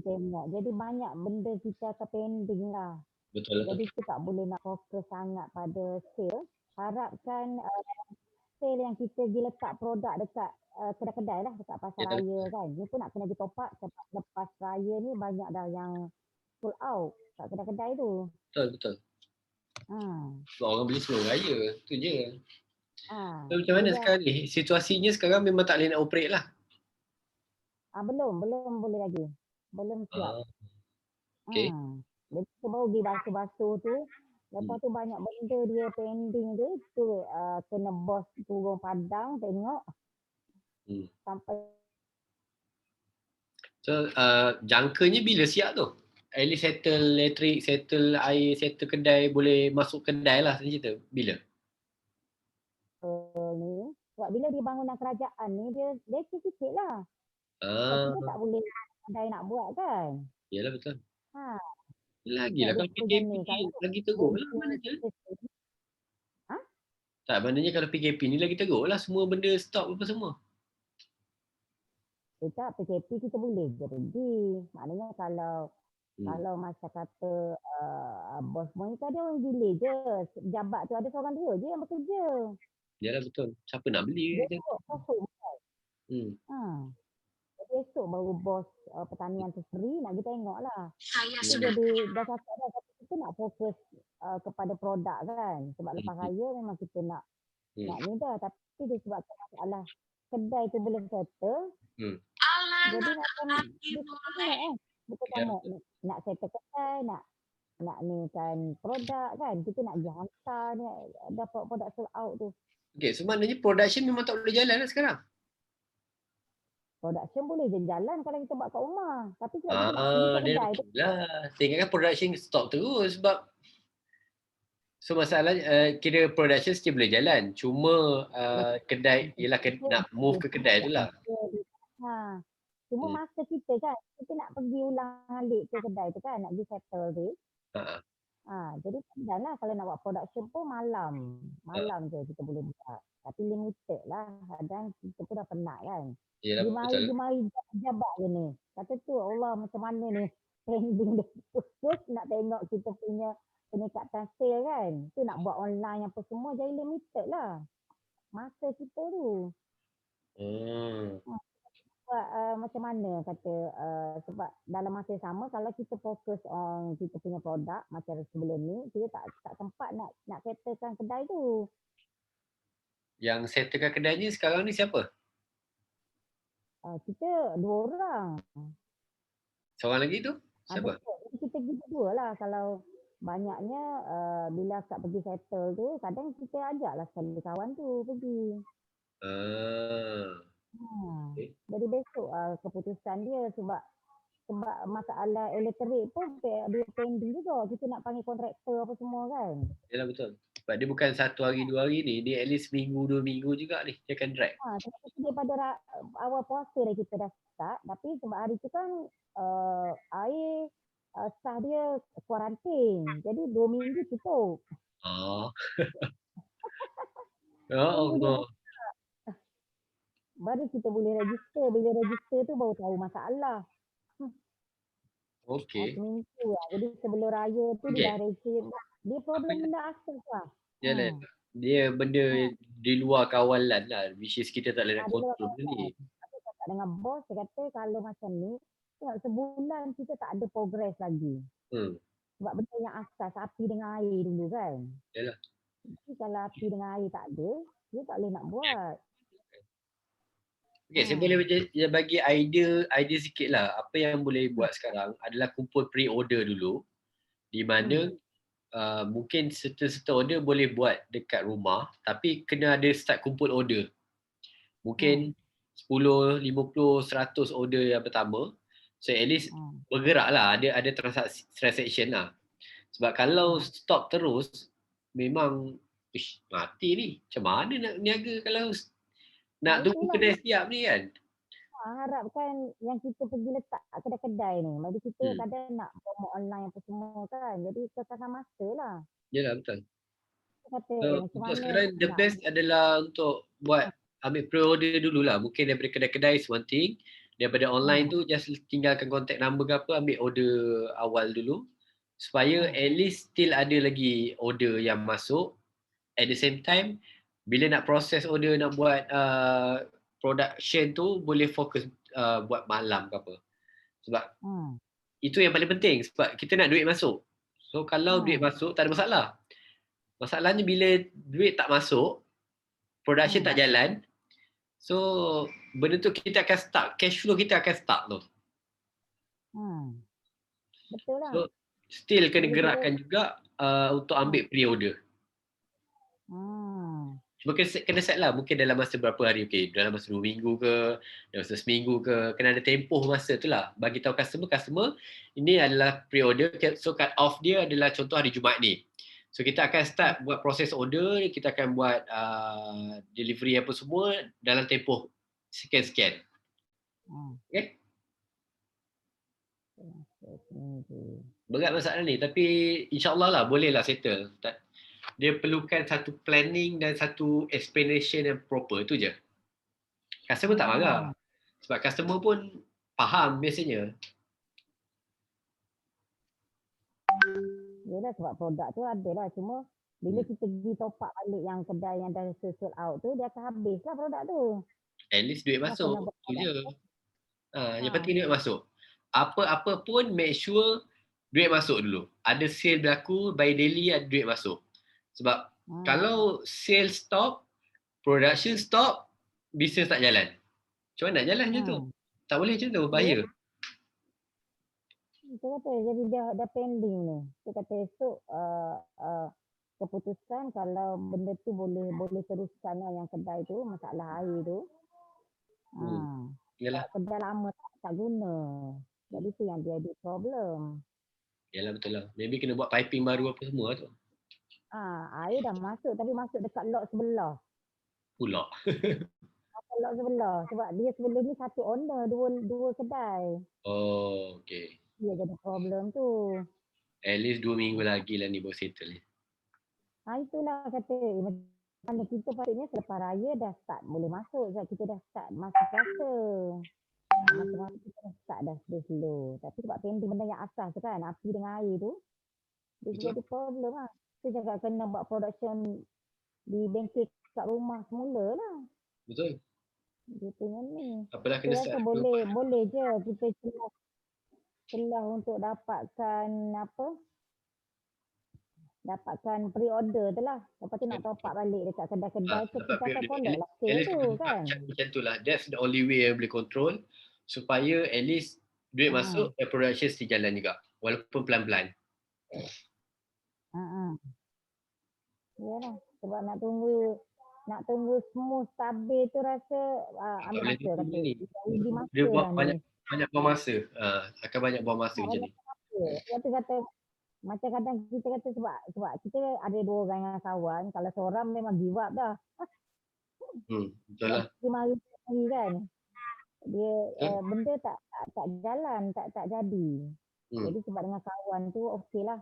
tengok. Jadi banyak benda kita akan pending lah. Betul. Jadi kita tak boleh nak fokus sangat pada sale. Harapkan sale yang kita letak produk dekat kedai-kedai lah dekat pasar raya kan. Ni pun nak kena top up sebab lepas raya ni banyak dah yang full out kat kedai-kedai tu. Betul. Sebab orang beli sebelum raya. Tu je. So, macam mana sekarang ni? Situasinya sekarang memang tak boleh nak operate lah. Belum boleh lagi. Belum siap. Okay. Jadi kita baru pergi basuh-basuh tu. Lepas tu banyak benda dia pending tu. Kena bos turun padang tengok. Sampai. So jangkanya bila siap tu? At least settle elektrik, settle air, settle kedai, boleh masuk kedai lah cerita. Bila? Ni. Sebab bila dia bangunan kerajaan ni dia sikit lah. Kita tak boleh kedai nak buat kan? Yalah betul. Lagilah kalau PKP ni lagi teruk lah mana je. Tak, maknanya kalau PKP ni lagi teruk lah, semua benda stop apa semua. Tak, PKP kita boleh je pergi. Maknanya kalau masa kata bos monitor dia orang gila je. Jabat tu ada seorang dua je yang bekerja. Yalah betul. Siapa nak beli? Jadi esok baru bos pertanian tu free nak pergi tengok lah. Jadi dah cakap dah kita nak fokus kepada produk kan. Sebab lepas raya memang kita nak ni dah. Tapi dia sebabkan masalah kedai tu belum settle. Jadi macam kita sama nak settle kedai, nak ni kan produk kan. Kita nak pergi hantar ni dapat produk sold out tu. Okay, so maknanya production memang tak boleh jalan lah sekarang? Production boleh je jalan kalau kita buat kat rumah. Tapi sebab kita nak pergi ke kedai tu. Saya ingatkan production stop terus sebab masalah kira production still boleh jalan. Cuma kedai, ialah nak move ke kedai tu lah. Cuma masa kita kan, kita nak pergi ulang alik ke kedai tu kan, nak pergi settle tu. Jadi kadang lah kalau nak buat production pun malam je kita boleh buat. Tapi limited lah, kadang kita pun dah penat kan. Jemari jabat je ni. Kata tu Allah macam mana ni trending dia terus nak tengok kita punya peningkatan sale kan. Tu nak buat online apa semua jadi limited lah. Masa kita tu. Macam mana kata sebab dalam masa yang sama kalau kita fokus on kita punya produk macam sebelum ni kita tak sempat nak settlekan kedai tu. Yang settlekan kedai ni sekarang ni siapa? Kita 2 orang. Seorang lagi tu? Siapa? Kita dua lah. Kalau banyaknya bila Kak pergi settle tu kadang kita ajaklah sekali kawan tu pergi. Jadi besok keputusan dia sebab masalah elektrik pun dia pending juga. Kita nak panggil kontraktor apa semua kan. Yalah betul. Sebab dia bukan 1 hari 2 hari ni, dia at least seminggu 2 minggu juga ni. Dia akan drag. Tapi daripada awal puasa dah kita dah start. Tapi sebab hari tu kan air sah dia kuarantin. Jadi 2 minggu tutup. Ya Allah. Baru kita boleh register. Bila register tu baru tahu masalah. Okey. Seminggu lah. Jadi sebelum raya tu dia dah register. Dia problem benda asal lah. Yalah. Dia benda di luar kawalan lah. Which is kita tak boleh nak kontrol ni. cakap dengan bos, dia kata kalau macam ni, tengok sebulan kita tak ada progress lagi. Sebab benda yang asas, api dengan air dulu kan. Yalah. Jadi kalau api dengan air tak ada, dia tak boleh nak buat. Okay, saya boleh bagi idea sikit lah. Apa yang boleh buat sekarang adalah kumpul pre-order dulu. Di mana mungkin serta-serta order boleh buat dekat rumah. Tapi kena ada start kumpul order. Mungkin 10, 50, 100 order yang pertama. So at least bergerak lah. Ada transaction lah. Sebab kalau stop terus, memang mati ni. Macam mana nak niaga kalau nak tunggu kedai siap ni kan? Harapkan yang kita pergi letak kedai-kedai ni. Bagi kita kadang nak promo online apa semua kan. Jadi kekasar masa lah. Yalah, betul. Kata, untuk sekarang the best adalah untuk buat ambil pre-order dululah. Mungkin daripada kedai-kedai is one thing. Daripada online tu just tinggalkan contact number ke apa, ambil order awal dulu. Supaya at least still ada lagi order yang masuk. At the same time, bila nak proses order, nak buat production tu, boleh fokus buat malam ke apa. Sebab itu yang paling penting. Sebab kita nak duit masuk. So kalau duit masuk, tak ada masalah. Masalahnya bila duit tak masuk, production tak jalan, so benda tu kita akan stuck. Cash flow kita akan stuck tu. Betul lah. So still kena gerakkan juga untuk ambil pre-order. Cuma kena set lah, mungkin dalam masa berapa hari, okay, dalam masa 2 minggu ke, dalam masa seminggu ke, kena ada tempoh masa tu lah. Bagi tahu customer, ini adalah pre-order, so cut off dia adalah contoh hari Jumaat ni. So kita akan start buat proses order, kita akan buat delivery apa semua dalam tempoh sekian-sekian. Okay? Berat masalah ni, tapi insyaAllah lah, boleh lah settle. Dia perlukan satu planning dan satu explanation yang proper, tu je. Customer tak marah. Sebab customer pun faham biasanya. Yelah, sebab produk tu ada lah. Cuma bila kita pergi top up balik yang kedai yang dah sold out tu, dia akan habis lah produk tu. At least duit masuk. Tu je. Yang penting duit masuk. Apa-apa pun make sure duit masuk dulu. Ada sale berlaku, by daily ada duit masuk. Sebab kalau sale stop, production stop, business tak jalan. Macam mana nak jalan macam tu? Tak boleh macam tu, bahaya. Kita kata jadi dah pending ni. Kita kata esok keputusan kalau benda tu boleh teruskan lah yang kedai tu, masalah air tu. Yalah. Kedai lama tak guna. Jadi tu yang dia ada problem. Yalah, betul lah. Maybe kena buat piping baru apa semua tu. Air dah masuk tapi masuk dekat lot sebelah. Pula. Lot sebelah. Sebab dia sebelah ni satu owner, dua kedai. Oh, okay. Dia jadi problem tu. At least 2 minggu lagi lah ni baru settle ni. Itulah kata. Macam kita patutnya selepas raya dah start boleh masuk. Sebab kita dah start masa puasa. Masa kita dah start dah slow. Tapi sebab pending benda yang asas tu kan, api dengan air tu, dia jadi problem lah. Kita jangan kena buat production di bengkel kat rumah semula lah. Betul. Gitu ni. Apalah kena start. Boleh je kita celah untuk dapatkan pre-order tu lah. Lepas tu nak top up balik dekat kedai-kedai tu. Kita akan collect lah sale tu kan. Macam tu lah. That's the only way yang boleh control. Supaya at least duit masuk dan production still jalan juga. Walaupun pelan-pelan. Yalah. Sebab nak tunggu smooth stabil tu rasa ambil masa kata. Dia buat banyak buang masa. Akan banyak buang masa macam ni. Kata macam kadang kita kata sebab kita ada 2 orang dengan kawan, kalau seorang memang give up dah. Betul lah. Dia mari kan. Dia benda tak jalan, tak jadi. Jadi sebab dengan kawan tu okeylah.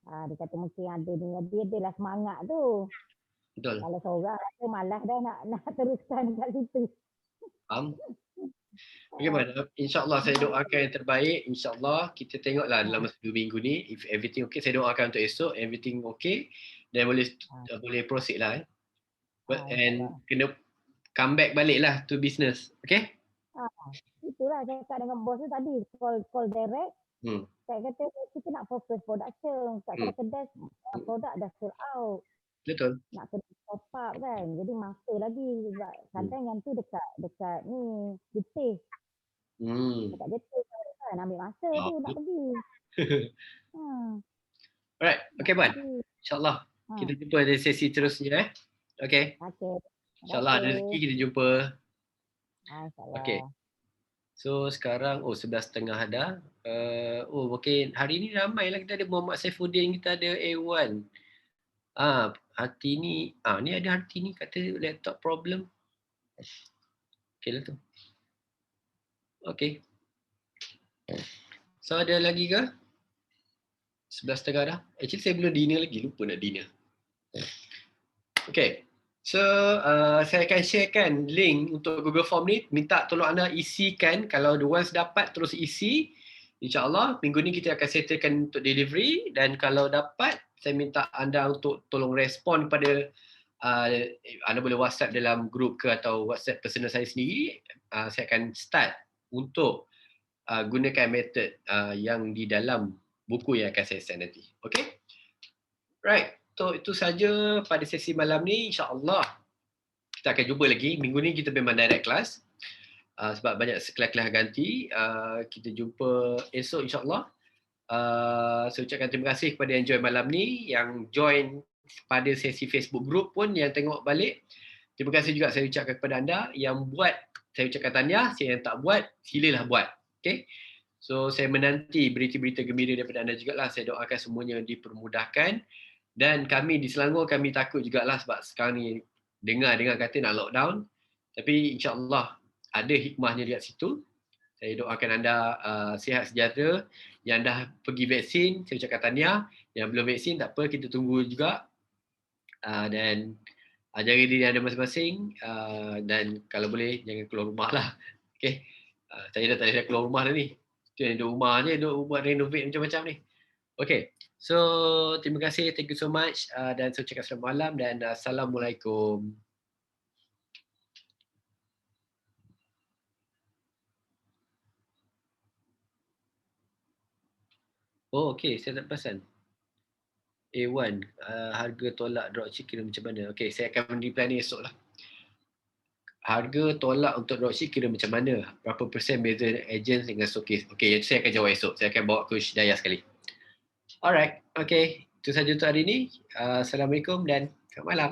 Dia kata mesti ada dia adalah semangat tu. Betul. Kalau seorang rasa malas dah nak teruskan kat situ. Faham? Bagaimana? InsyaAllah saya doakan yang terbaik. InsyaAllah kita tengoklah dalam masa 2 minggu ni. If everything okay, saya doakan untuk esok. Everything okay. Dan boleh proceed lah. And kena come back balik lah to business. Okay? Itulah saya cakap dengan bos tu tadi, call direct. Hmm. Saya kata kita nak fokus production. Kat kedai produk dah sold out. Betul. Nak kena top up kan. Jadi masa lagi. Sebab kadang yang tu dekat ni getih. Dekat getih kan. Ambil masa tu nak pergi. Alright. Okay, Puan. InsyaAllah kita jumpa di sesi terusnya. Okay. InsyaAllah ada rezeki kita jumpa. Okay. So sekarang 11.30 dah. Okay, hari ni ramai lah. Kita ada Muhammad Saifuddin, kita ada A1. Hartini. Ni ada Hartini kata laptop problem. Okay lah tu. Okay. So ada lagi ke? 11.30 dah. Actually saya belum dinner lagi. Lupa nak dinner. Okay. So, saya akan sharekan link untuk Google Form ni. Minta tolong anda isikan. Kalau once dapat, terus isi. InsyaAllah, minggu ni kita akan settlekan untuk delivery. Dan kalau dapat, saya minta anda untuk tolong respon kepada anda boleh WhatsApp dalam grup ke atau WhatsApp personal saya sendiri. Saya akan start untuk gunakan method yang di dalam buku yang akan saya send nanti. Okay? Right. So, itu saja pada sesi malam ni. InsyaAllah kita akan jumpa lagi. Minggu ni kita memang direct class. Sebab banyak kelas-kelas ganti. Kita jumpa esok insyaAllah. Saya ucapkan terima kasih kepada yang join malam ni. Yang join pada sesi Facebook group pun yang tengok balik. Terima kasih juga saya ucapkan kepada anda. Yang buat, saya ucapkan tahniah. Yang tak buat, silalah buat. Okay? So, saya menanti berita-berita gembira daripada anda jugalah. Saya doakan semuanya dipermudahkan. Dan kami di Selangor, kami takut jugalah sebab sekarang ni dengar kata nak lockdown. Tapi insyaAllah ada hikmahnya di situ. Saya doakan anda sihat sejahtera. Yang dah pergi vaksin, saya ucapkan tahniah. Yang belum vaksin, tak apa, kita tunggu juga. Dan jaga diri anda masing-masing. Dan kalau boleh, jangan keluar rumah lah. Okay. Saya dah tak ada keluar rumah dah ni. Duduk rumah je, duduk buat renovate macam-macam ni. Okay. So, terima kasih. Thank you so much. Dan saya ucapkan selamat malam dan Assalamualaikum. Oh, okay. Saya tak perasan. A1, harga tolak dropship kira macam mana? Okay, saya akan reply ni esok lah. Harga tolak untuk dropship kira macam mana? Berapa persen beza agent dengan stokis? Okay, saya akan jawab esok. Saya akan bawa ke Hidayah sekali. Alright, okay. Itu sahaja untuk hari ini. Assalamualaikum dan selamat malam.